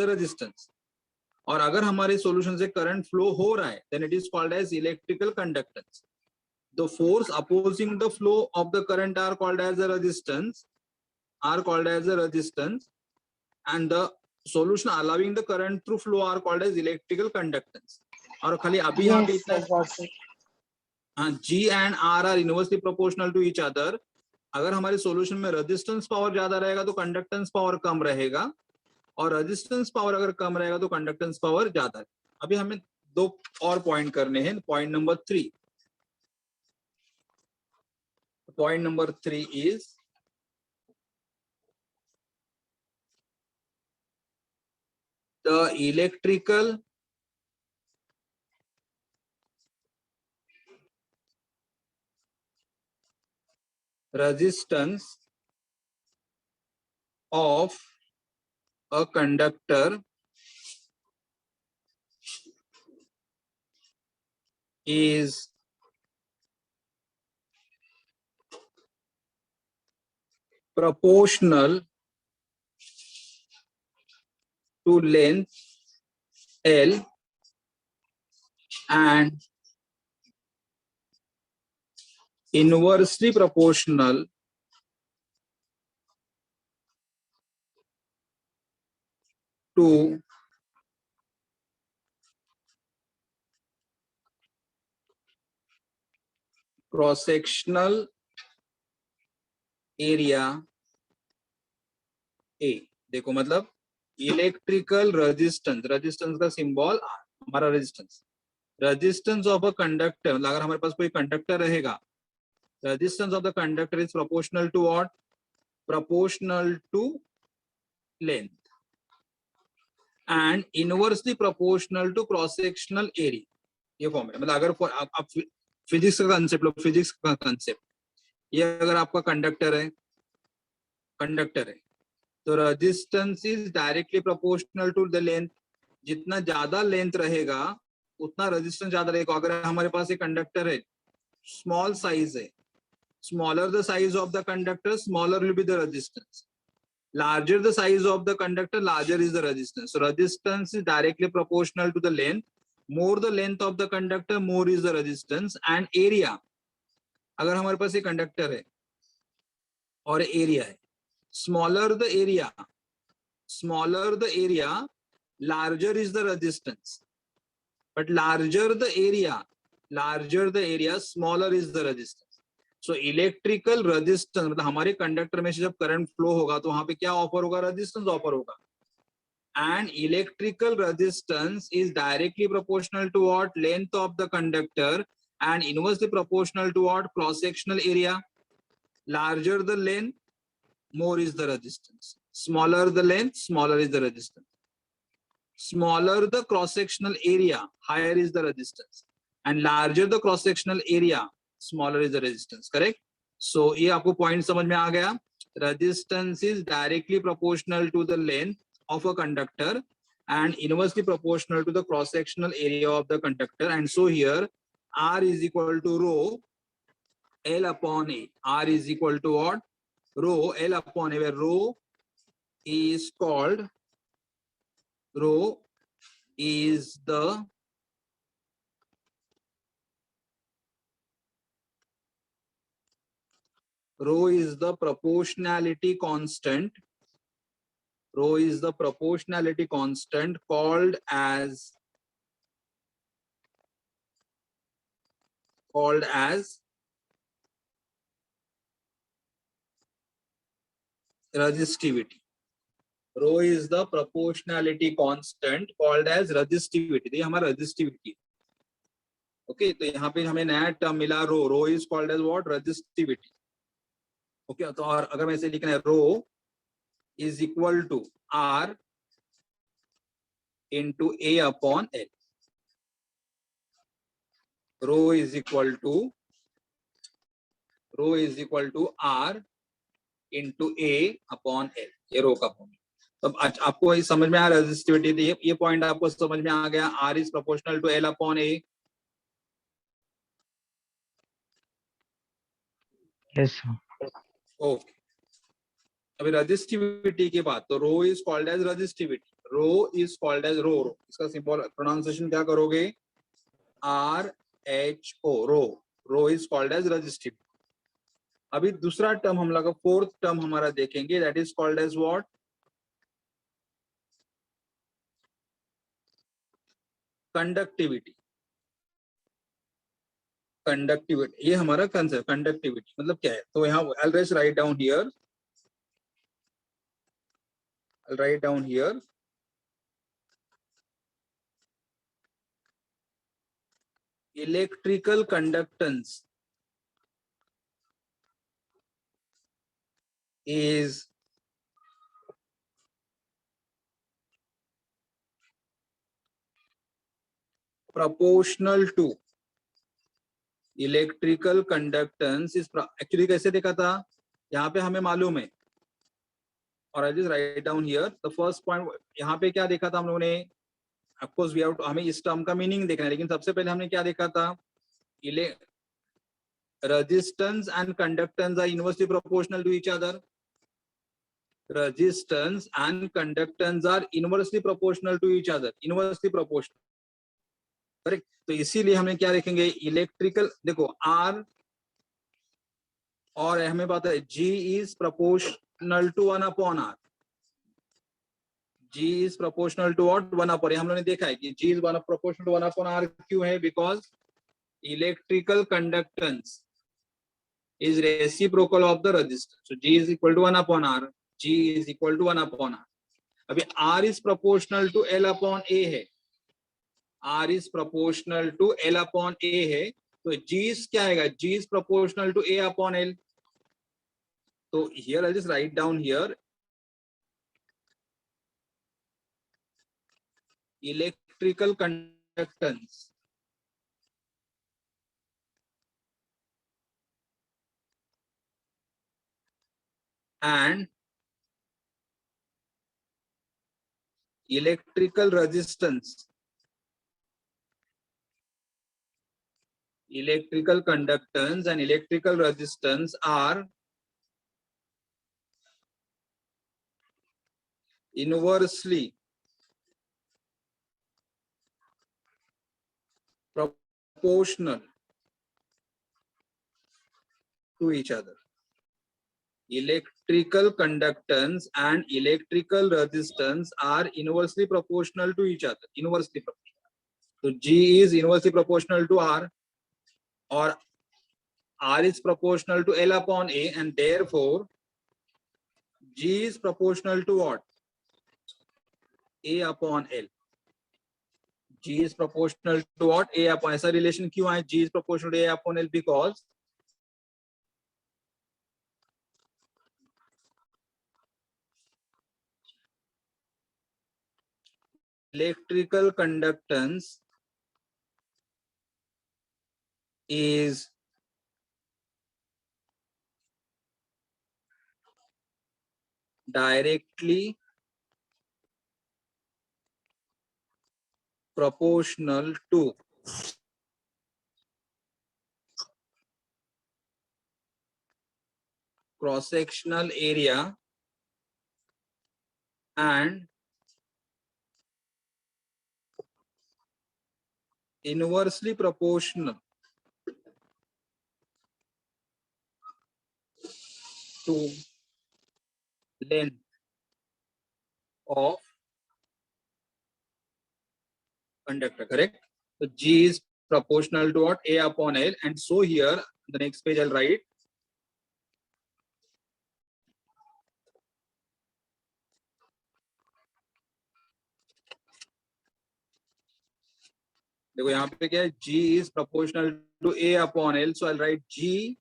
resistance. और अगर हमारे सॉल्यूशन से करंट फ्लो हो रहा है, then it is called as electrical conductance. The force opposing the flow of the current are called as a resistance, and the solution allowing the current through flow are called as electrical conductance. और खाली अभी यहाँ पे Yes, इतना, I got it. G and R are inversely proportional to each other. अगर हमारे solution में resistance power ज्यादा रहेगा तो कंडक्टेंस पावर कम रहेगा, और रेजिस्टेंस पावर अगर कम रहेगा तो कंडक्टेंस पावर ज्यादा है. अभी हमें दो और पॉइंट करने हैं. Point number 3. Point number 3 is the electrical resistance of a conductor is proportional to length L and inversely proportional to cross sectional area A। देखो मतलब इलेक्ट्रिकल रेजिस्टेंस, रेजिस्टेंस का सिंबल हमारा resistance, resistance of a conductor, मतलब अगर हमारे पास कोई conductor रहेगा, resistance of the conductor is proportional to what, proportional to length and inversely proportional to cross sectional area. ये फॉर्म है, मतलब अगर आप फिजिक्स का कंसेप्ट लो, फिजिक्स का कंसेप्ट, ये अगर आपका कंडक्टर है, कंडक्टर है तो resistance is directly proportional to the length, जितना ज्यादा लेंथ रहेगा उतना रेजिस्टेंस ज्यादा रहेगा। अगर हमारे पास एक कंडक्टर है, स्मॉल साइज है, smaller the size of the conductor, smaller will be the resistance. Larger the size of the conductor, larger is the resistance. So resistance is directly proportional to the length. More the length of the conductor, more is the resistance. And area, अगर हमारे पास एक conductor है और area है, smaller the area, smaller the area, larger is the resistance. But larger the area, smaller is the resistance. So electrical resistance मतलब हमारे conductor में से जब करंट फ्लो होगा तो वहां पे क्या ऑफर होगा, रेजिस्टेंस ऑफर होगा। And electrical resistance is directly proportional to what, length of the conductor and inversely proportional to what, cross sectional area. Larger the length, more is the resistance, smaller the length, smaller is the resistance, smaller the cross sectional area, higher is the resistance, and larger the cross sectional area, smaller is the resistance. Correct? So ये आपको point समझ में आ गया। Resistance is directly proportional to the length of a conductor and inversely proportional to the cross sectional area of the conductor. And so here R is equal to rho L upon A. R is equal to what? Rho L upon A, where rho is called, rho is the rho is the proportionality constant. Rho is the proportionality constant called as resistivity. Rho is the proportionality constant called as resistivity. ये हमारा resistivity। Okay, तो यहाँ पे हमें नया term मिला rho, rho is called as what, resistivity. Okay, तो और अगर मैं इसे लिखना है, rho is equal to R into A upon L. Rho is equal to R into A upon L, ये रो का फॉर्मूला। तब आपको ये समझ में आ, रेजिस्टिविटी, ये पॉइंट आपको समझ में आ गया। R is proportional to L upon A. Yes sir. Okay, अभी रेजिस्टिविटी की बात, तो rho is called as resistivity, rho is called as rho, इसका सिंपल प्रोनाउंसिएशन क्या करोगे, R H O, rho, rho is called as resistivity. अभी दूसरा term हम लोग फोर्थ टर्म हमारा देखेंगे, that is called as what, conductivity. Conductivity ये हमारा कंसेप्ट, कंडक्टिविटी मतलब क्या है, तो यहाँ I'll just write down here, I'll write down here electrical conductance is proportional to electrical conductance is, actually कैसे देखा था, यहाँ पे हमें मालूम है, और I just write down here the first point. यहाँ पे क्या देखा था हम लोगों ने, of course we have to, हमें इस टर्म का मीनिंग देखना है, लेकिन सबसे पहले हमने क्या देखा था, resistance and conductance are inversely proportional to each other. Resistance and conductance are inversely proportional to each other, inversely proportional. Correct, तो इसीलिए हमें क्या देखेंगे, इलेक्ट्रिकल, देखो आर और हमें पता है G is proportional to 1/r. G is proportional to what? 1/r. हम लोगों ने देखा है कि G is proportional to 1/r क्यों है? Because electrical conductance is reciprocal of the resistance. So G is equal to 1/r. G is equal to 1/r. अभी R is proportional to L/A है. R is proportional to L/A है. तो G is क्या आएगा? G is proportional to A/L. So here I'll just write down here electrical conductance and electrical resistance. Electrical conductance and electrical resistance are inversely proportional to each other. Electrical conductance and electrical resistance are inversely proportional to each other. Inversely proportional. So G is inversely proportional to R, or R is proportional to L/A, and therefore G is proportional to what? A/L. G is proportional to what? A/L. ऐसा relation क्यों आया? G is proportional to A/L because electrical conductance is directly proportional to cross-sectional area and inversely proportional to length of conductor, correct? So G is proportional to what? A/L. And so here, the next page I'll write देखो यहाँ पे क्या है? G is proportional to A/L. So I'll write G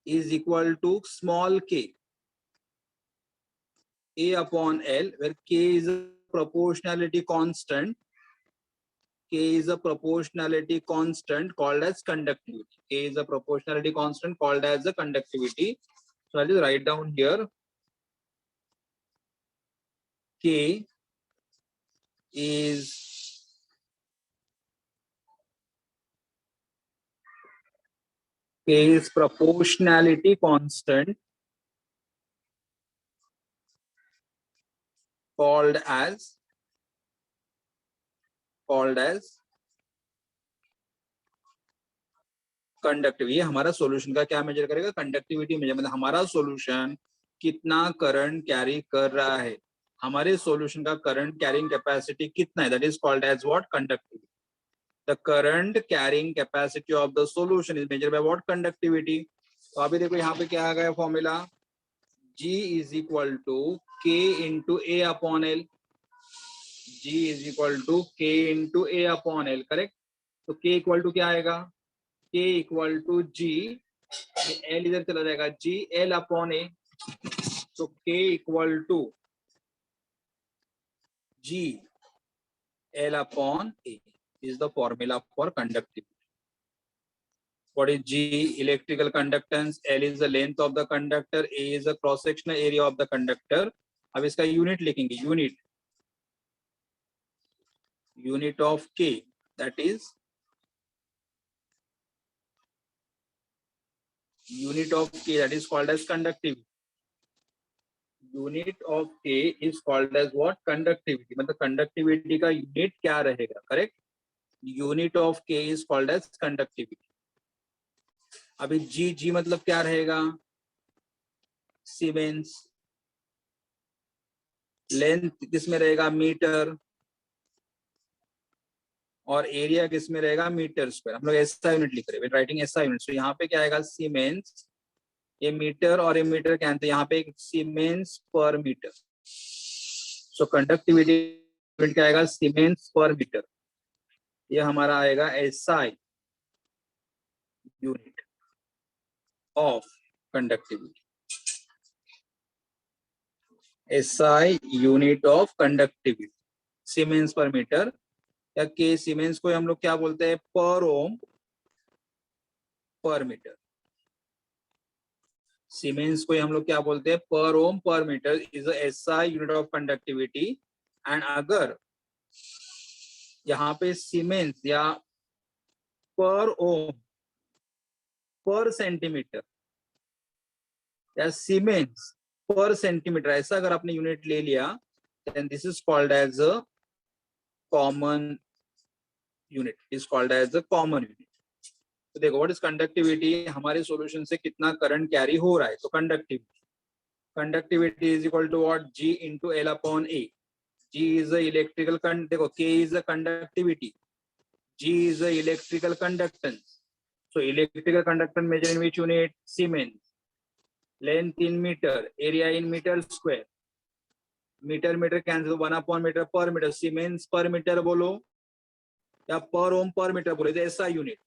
is equal to small k A/L, where k is a proportionality constant. K is a proportionality constant called as conductivity. K is a proportionality constant called as the conductivity. So I'll just write down here K is proportionality constant called as conductivity. ये हमारा solution का क्या measure करेगा? Conductivity measure. मतलब हमारा solution कितना current carry कर रहा है, हमारे सॉल्यूशन का करंट कैरिंग कैपेसिटी कितना है, that is called as what? Conductivity. The current carrying capacity of the solution is measured by what? Conductivity. तो अभी देखो यहाँ पे क्या आ गया formula? G is equal to K into A/L. G is equal to K into A/L, correct? तो K equal to क्या आएगा? K equal to G, L इधर चला जाएगा, G L/A. तो K equal to G L/A is the formula for conductivity. What is G? Electrical conductance. L is the length of the conductor. A is the cross sectional area of the conductor. अब इसका unit लिखेंगे. Unit of K, that is unit of K, that is called as conductivity. Unit of K is called as what? Conductivity. मतलब conductivity का unit क्या रहेगा? Correct. Unit of K is called as conductivity. अभी G मतलब क्या रहेगा? Siemens, length किस में रहेगा मीटर, और एरिया किस में रहेगा मीटर स्क्वायर। हम लोग ऐसा यूनिट लिख रहे हैं, राइटिंग ऐसा यूनिट। तो यहाँ पे क्या आएगा सीमेंस, ये मीटर और ये मीटर क्या है, यहाँ पे एक सीमेंस पर मीटर। सो कंडक्टिविटी यूनिट क्या आएगा सीमेंस पर मीटर, ये हमारा आएगा SI unit of conductivity, SI unit of conductivity siemens per metre, या के सीमेंस को हम लोग क्या बोलते हैं पर ओम पर मीटर। सीमेंस को हम लोग क्या बोलते हैं पर ohm per metre is SI unit of conductivity. And अगर यहाँ पे सीमेंस या पर ओम पर सेंटीमीटर या सीमेंस पर सेंटीमीटर ऐसा अगर आपने यूनिट ले लिया, then this is called as a common unit, is called as a common unit. तो देखो व्हाट इज कंडक्टिविटी, हमारे सॉल्यूशन से कितना करंट कैरी हो रहा है। तो conductivity is equal to what G into L upon A। G is the electrical देखो K is the conductivity, G is the electrical conductance। So electrical conductance measured in which unit? Siemens। Length in meter, area in meter square, metre metre cancel, 1 upon metre per metre, siemens per metre बोलो या पर ohm per metre बोले, ऐसा unit.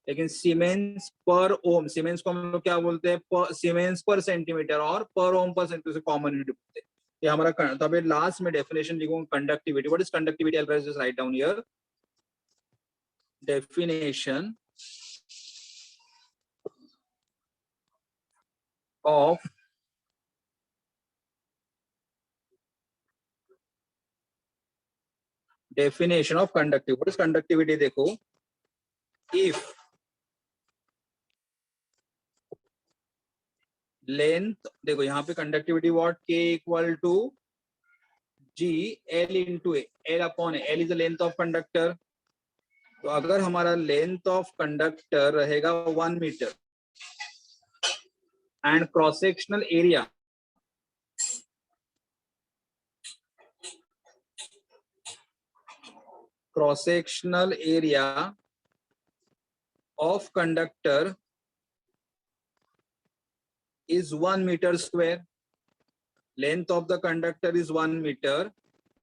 लेकिन siemens पर ओम, siemens को हम लोग क्या बोलते हैं सीमेंस पर सेंटीमीटर, और पर ओम पर सेंटीमीटर कॉमन यूनिट बोलते हैं। ये हमारा तो अभी लास्ट में डेफिनेशन लिखूंगा conductivity. What is conductivity, I will just write down here definition of definition of conductivity। What is conductivity? देखो if length, देखो यहाँ पे conductivity what K equal to G L into A, L upon A, L is the length of conductor। तो अगर हमारा length of conductor रहेगा 1 metre and cross sectional area of conductor is 1 meter square, length of the conductor is 1 meter,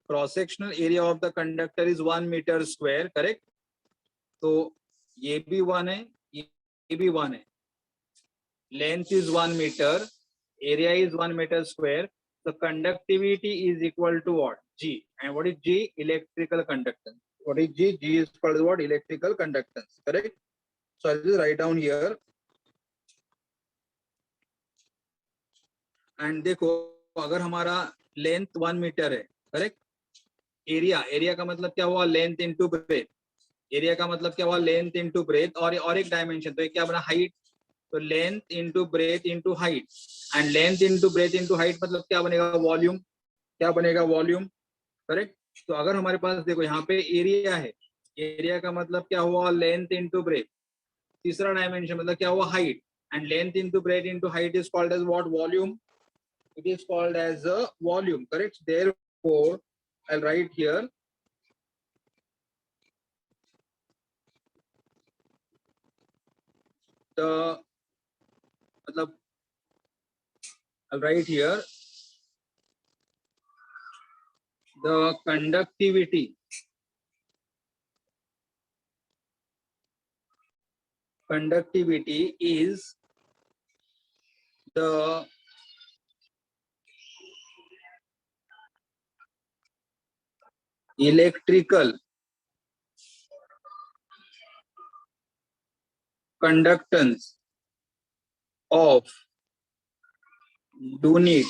cross sectional area of the conductor is 1 meter square, correct। तो ये भी 1 है, ये भी 1 है, length is 1 meter, area is 1 meter square, so conductivity is equal to what? G। And what is G? Electrical conductance। What is G? G is equal to what? Electrical conductance, correct। So I'll just write down here। And देखो अगर हमारा length 1 metre है, correct, area का मतलब क्या हुआ length into breath, area का मतलब क्या हुआ लेंथ इनटू ब्रेथ, और एक डायमेंशन, तो ये क्या बना हाइट, तो length into breadth into height, and length into breadth into height मतलब क्या बनेगा वॉल्यूम, क्या बनेगा वॉल्यूम, करेक्ट। तो अगर हमारे पास देखो यहाँ पे एरिया है, एरिया का मतलब क्या हुआ लेंथ इनटू ब्रेथ, तीसरा डायमेंशन मतलब क्या हुआ height, and length into breadth into height is called as what volume, it is called as a volume, correct। Therefore I'll write here the मतलब I'll write here the conductivity is the electrical conductance of unit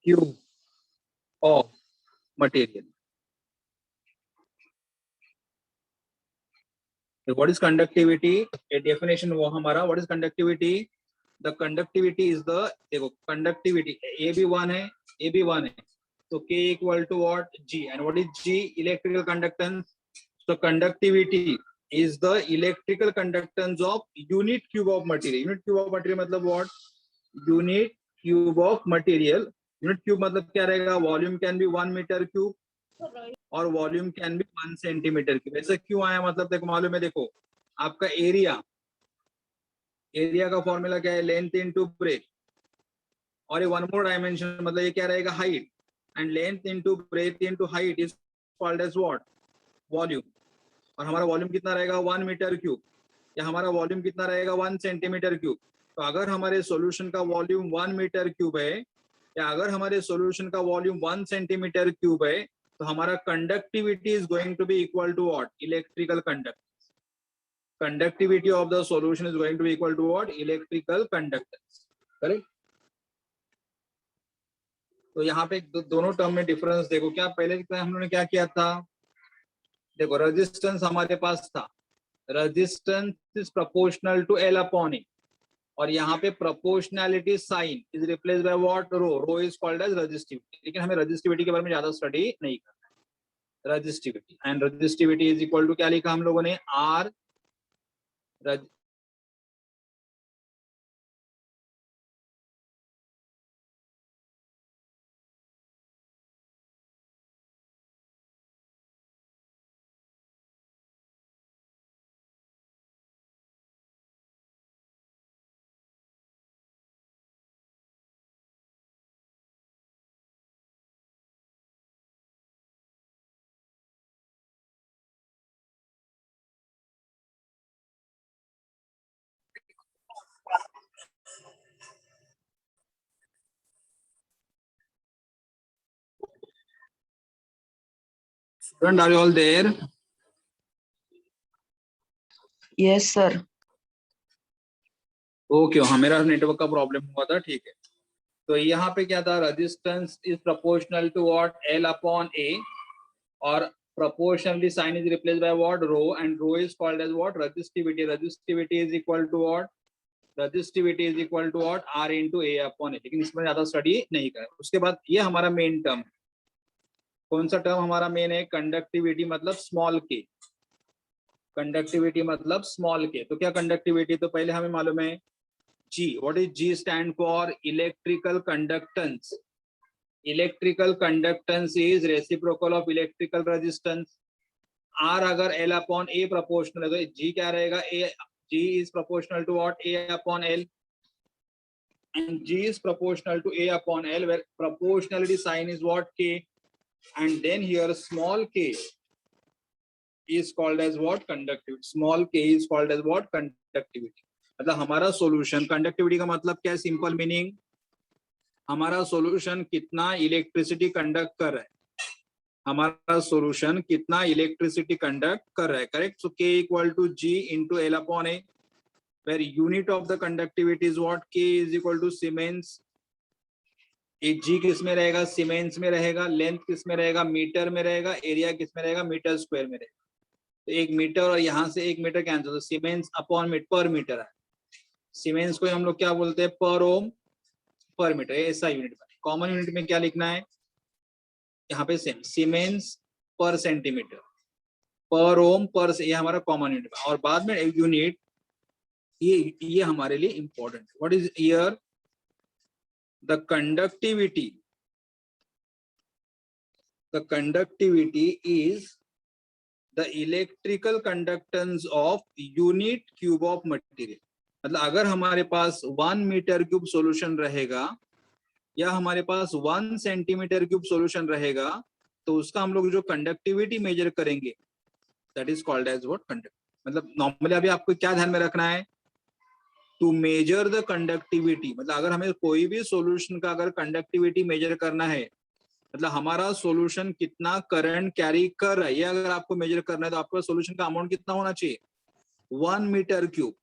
cube of material। What is conductivity? A definition वो हमारा what is conductivity? The conductivity is the देखो conductivity A भी 1 है, A भी 1 है, तो K equal to what G, and what is G? Electrical conductance। So conductivity is the electrical conductance of unit cube of material। Unit cube of material मतलब what? Unit cube of material, unit cube मतलब क्या रहेगा, volume can be 1 metre cube और volume can be 1 centimetre cube. ऐसा क्यों आया, मतलब देखो मालूम है, देखो आपका एरिया, एरिया का फॉर्मूला क्या है, लेंथ इनटू ब्रेथ, और ये वन मोर डायमेंशन मतलब ये क्या रहेगा, height, and length into breadth into height is called as what, volume. और हमारा वॉल्यूम कितना रहेगा 1 मीटर क्यूब, या हमारा वॉल्यूम कितना रहेगा 1 सेंटीमीटर क्यूब। तो अगर हमारे सॉल्यूशन का वॉल्यूम 1 मीटर क्यूब है, या अगर हमारे सॉल्यूशन का वॉल्यूम 1 सेंटीमीटर क्यूब है, तो हमारा conductivity is going to be equal to what, electrical conductance. Conductivity of the solution is going to be equal to what, electrical conductance, correct. तो यहाँ पे दोनों टर्म में डिफरेंस देखो, क्या पहले हम लोगों ने क्या किया था, देखो रेजिस्टेंस हमारे पास था, resistance is proportional to L upon A, और यहाँ पे proportionality sign is replace by what, rho, rho is called as resistivity. लेकिन हमें रेजिस्टिविटी के बारे में ज्यादा स्टडी नहीं करना है, resistivity, and resistivity is equal to क्या लिखा हम लोगों ने, are Student, are you all there? Yes, sir. Okay, हाँ मेरा नेटवर्क का प्रॉब्लम हुआ था, ठीक है। तो यहाँ पे क्या था, resistance is proportional to what, L upon A, और proportionally sign is replaced by what, rho, and rho is called as what, resistivity. Resistivity is equal to what, resistivity is equal to what, R into A upon A। लेकिन इसमें ज्यादा study नहीं करें। उसके बाद ये हमारा मेन टर्म, कौन सा टर्म हमारा मेन है, कंडक्टिविटी मतलब स्मॉल के, कंडक्टिविटी मतलब स्मॉल के। तो क्या कंडक्टिविटी, तो पहले हमें मालूम है G, what is G stand for, electrical conductance। Electrical conductance is reciprocal of electrical resistance. R अगर एल अपॉन ए प्रोपोर्शनल है तो जी क्या रहेगा, A, G is proportional to what, A upon L, and G is proportional to A upon L, where proportionality sign is what, K, and then here small K is called as what, conductivity। small k is called as what, conductivity। मतलब हमारा solution, conductivity का मतलब क्या है, simple meaning, हमारा solution कितना electricity conduct कर रहा है, हमारा सॉल्यूशन कितना इलेक्ट्रिसिटी कंडक्ट कर रहा है, correct. So K equal to G into L upon A, where unit of the conductivity is what, K is equal to siemens. एक G किस में रहेगा, सीमेंस में रहेगा, लेंथ किस में रहेगा, मीटर में रहेगा, एरिया किस में रहेगा, मीटर स्क्वायर में रहेगा। तो 1 मीटर और यहाँ से 1 मीटर कैंसिल, तो siemens upon metre, per metre है। सीमेंस को हम लोग क्या बोलते हैं, पर ओम पर मीटर, ऐसा यूनिट बने। कॉमन यूनिट में क्या लिखना है, यहाँ पे सेम, सीमेंस पर सेंटीमीटर, पर ओम पर, ये हमारा कॉमन यूनिट है। और बाद में एक यूनिट, ये हमारे लिए important, what is here, the conductivity, the conductivity is the electrical conductance of unit cube of material. मतलब अगर हमारे पास 1 मीटर क्यूब सॉल्यूशन रहेगा, या हमारे पास 1 सेंटीमीटर क्यूब सॉल्यूशन रहेगा, तो उसका हम लोग जो कंडक्टिविटी मेजर करेंगे, that is called as what, conduct. मतलब नॉर्मली अभी आपको क्या ध्यान में रखना है, टू मेजर द कंडक्टिविटी, मतलब अगर हमें कोई भी सॉल्यूशन का अगर कंडक्टिविटी मेजर करना है, मतलब हमारा सॉल्यूशन कितना करंट कैरी कर रहा है, ये अगर आपको मेजर करना है, तो आपका सॉल्यूशन का अमाउंट कितना होना चाहिए, 1 मीटर क्यूब,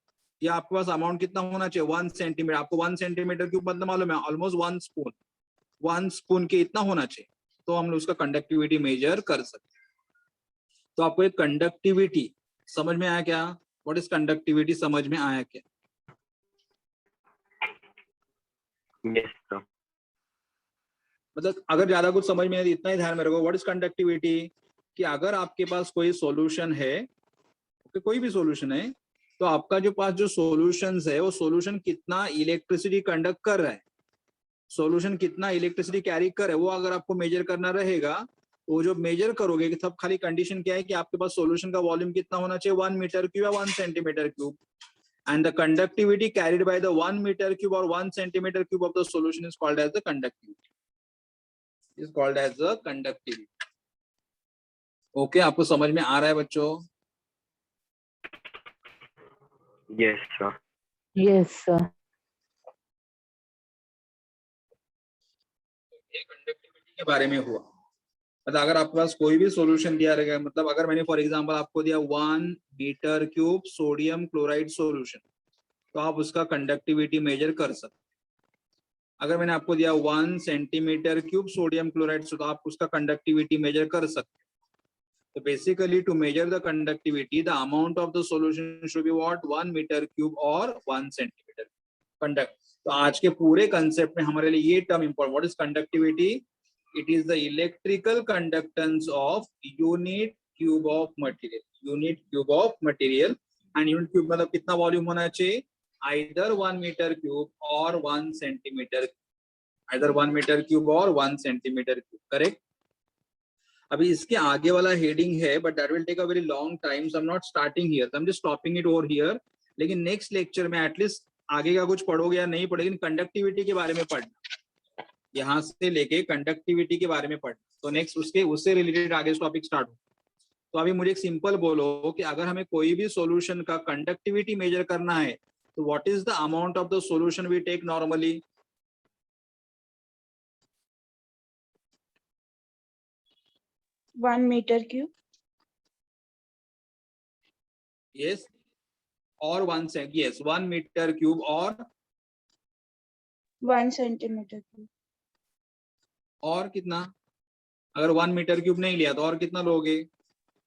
या आपके पास अमाउंट कितना होना चाहिए, 1 सेंटीमीटर। आपको 1 सेंटीमीटर क्यूब मतलब मालूम है, ऑलमोस्ट 1 स्पून, 1 स्पून के इतना होना चाहिए, तो हम लोग उसका कंडक्टिविटी मेजर कर सकते हैं। तो आपको एक कंडक्टिविटी समझ में आया क्या, व्हाट इज कंडक्टिविटी समझ में आया क्या? Yes, sir. मतलब अगर ज्यादा कुछ समझ में नहीं, इतना ही ध्यान में रखो, व्हाट इज कंडक्टिविटी, कि अगर आपके पास कोई सॉल्यूशन है, कोई भी सॉल्यूशन है, तो तो आपका जो पास जो सॉल्यूशंस है वो सॉल्यूशन कितना इलेक्ट्रिसिटी कंडक्ट कर रहा है, सॉल्यूशन कितना इलेक्ट्रिसिटी कैरी कर रहा है, वो अगर आपको मेजर करना रहेगा तो जो मेजर करोगे कि सब खाली कंडीशन क्या है कि आपके पास सॉल्यूशन का वॉल्यूम कितना होना चाहिए 1 मीटर क्यूब या 1 centimetre cube, and the conductivity carried by the 1 meter cube or 1 centimeter cube of the solution is called as the conductivity, is called as the conductivity. Okay, आपको समझ में आ रहा है बच्चों? Yes, sir. Yes, sir. ये conductivity के बारे में हुआ। मतलब अगर आपके पास कोई भी सॉल्यूशन दिया रहेगा, मतलब अगर मैंने फॉर एग्जांपल आपको दिया 1 metre cube sodium chloride solution, तो आप उसका कंडक्टिविटी मेजर कर सकते। अगर मैंने आपको दिया 1 सेंटीमीटर क्यूब सोडियम क्लोराइड, तो आप उसका कंडक्टिविटी मेजर कर सकते। So basically to measure the conductivity, the amount of the solution should be what 1 meter cube or 1 centimeter conduct. तो आज के पूरे कंसेप्ट में हमारे लिए ये term important, what is conductivity? It is the electrical conductance of unit cube of material, unit cube of material. And unit cube मतलब कितना वॉल्यूम होना चाहिए? आइदर 1 मीटर क्यूब और 1 सेंटीमीटर, आइदर 1 मीटर क्यूब और 1 सेंटीमीटर क्यूब, करेक्ट? अभी इसके आगे वाला हेडिंग है, but that will take a very long time, so I am not starting here, I am just stopping it over here. लेकिन next lecture में at least आगे का कुछ पढ़ोगे या नहीं पढ़ोगे, कंडक्टिविटी के बारे में पढ़ना, यहाँ से लेके कंडक्टिविटी के बारे में पढ़ना, तो नेक्स्ट उससे रिलेटेड आगे टॉपिक स्टार्ट हो। तो अभी मुझे एक सिंपल बोलो कि अगर हमें कोई भी सॉल्यूशन का कंडक्टिविटी मेजर करना है, तो what is the amount of the solution we take normally? 1 meter cube. Yes, or 1 sec, yes, 1 meter cube or 1 centimeter cube. और कितना? अगर 1 मीटर क्यूब नहीं लिया तो और कितना लोगे?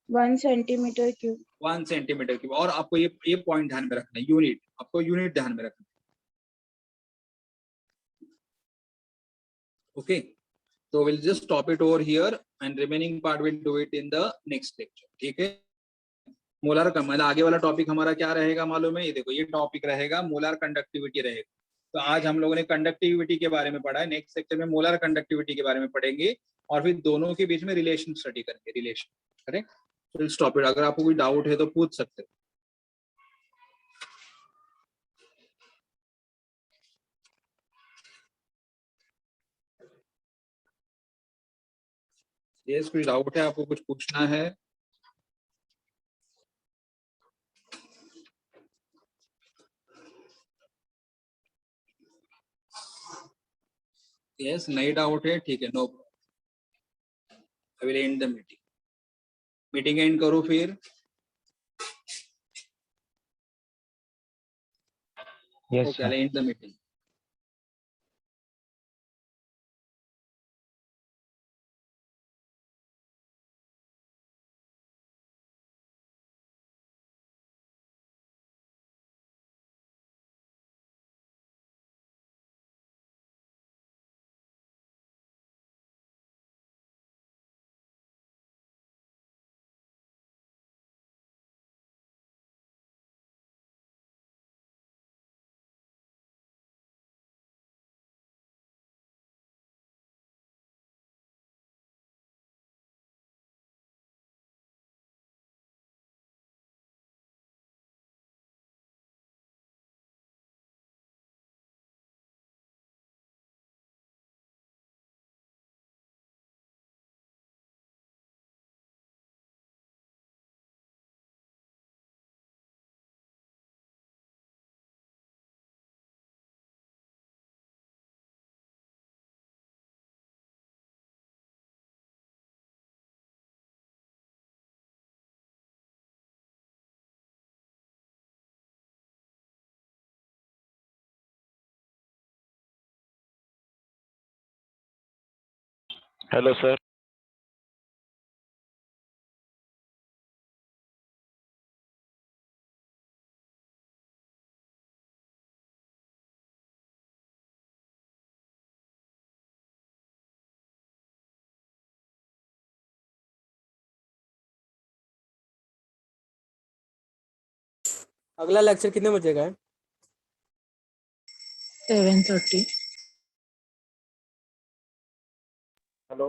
1 centimeter cube. 1 centimetre cube. और आपको ये पॉइंट ध्यान में रखना है, यूनिट, आपको यूनिट ध्यान में रखना है। ओके, तो will just stop it over here and remaining part will do it in the next lecture, ठीक है? मोलार का मतलब आगे वाला टॉपिक हमारा क्या रहेगा मालूम है? ये देखो, ये टॉपिक रहेगा मोलार कंडक्टिविटी रहेगा। तो आज हम लोगों ने कंडक्टिविटी के बारे में पढ़ा है, नेक्स्ट सेक्शन में मोलार कंडक्टिविटी के बारे में पढ़ेंगे और फिर दोनों के बीच में रिलेशन स्टडी करेंगे, रिलेशन, करेक्ट? तो स्टॉप इट, अगर आपको कोई डाउट है तो पूछ सकते हो। यस, कोई डाउट है, आपको कुछ पूछना है? यस, नई डाउट है, ठीक है, no problem. I will end the meeting, meeting end करो फिर। Yes, okay, sir. I end the meeting. Hello, sir. अगला लेक्चर कितने बजे का है? 7:30. हेलो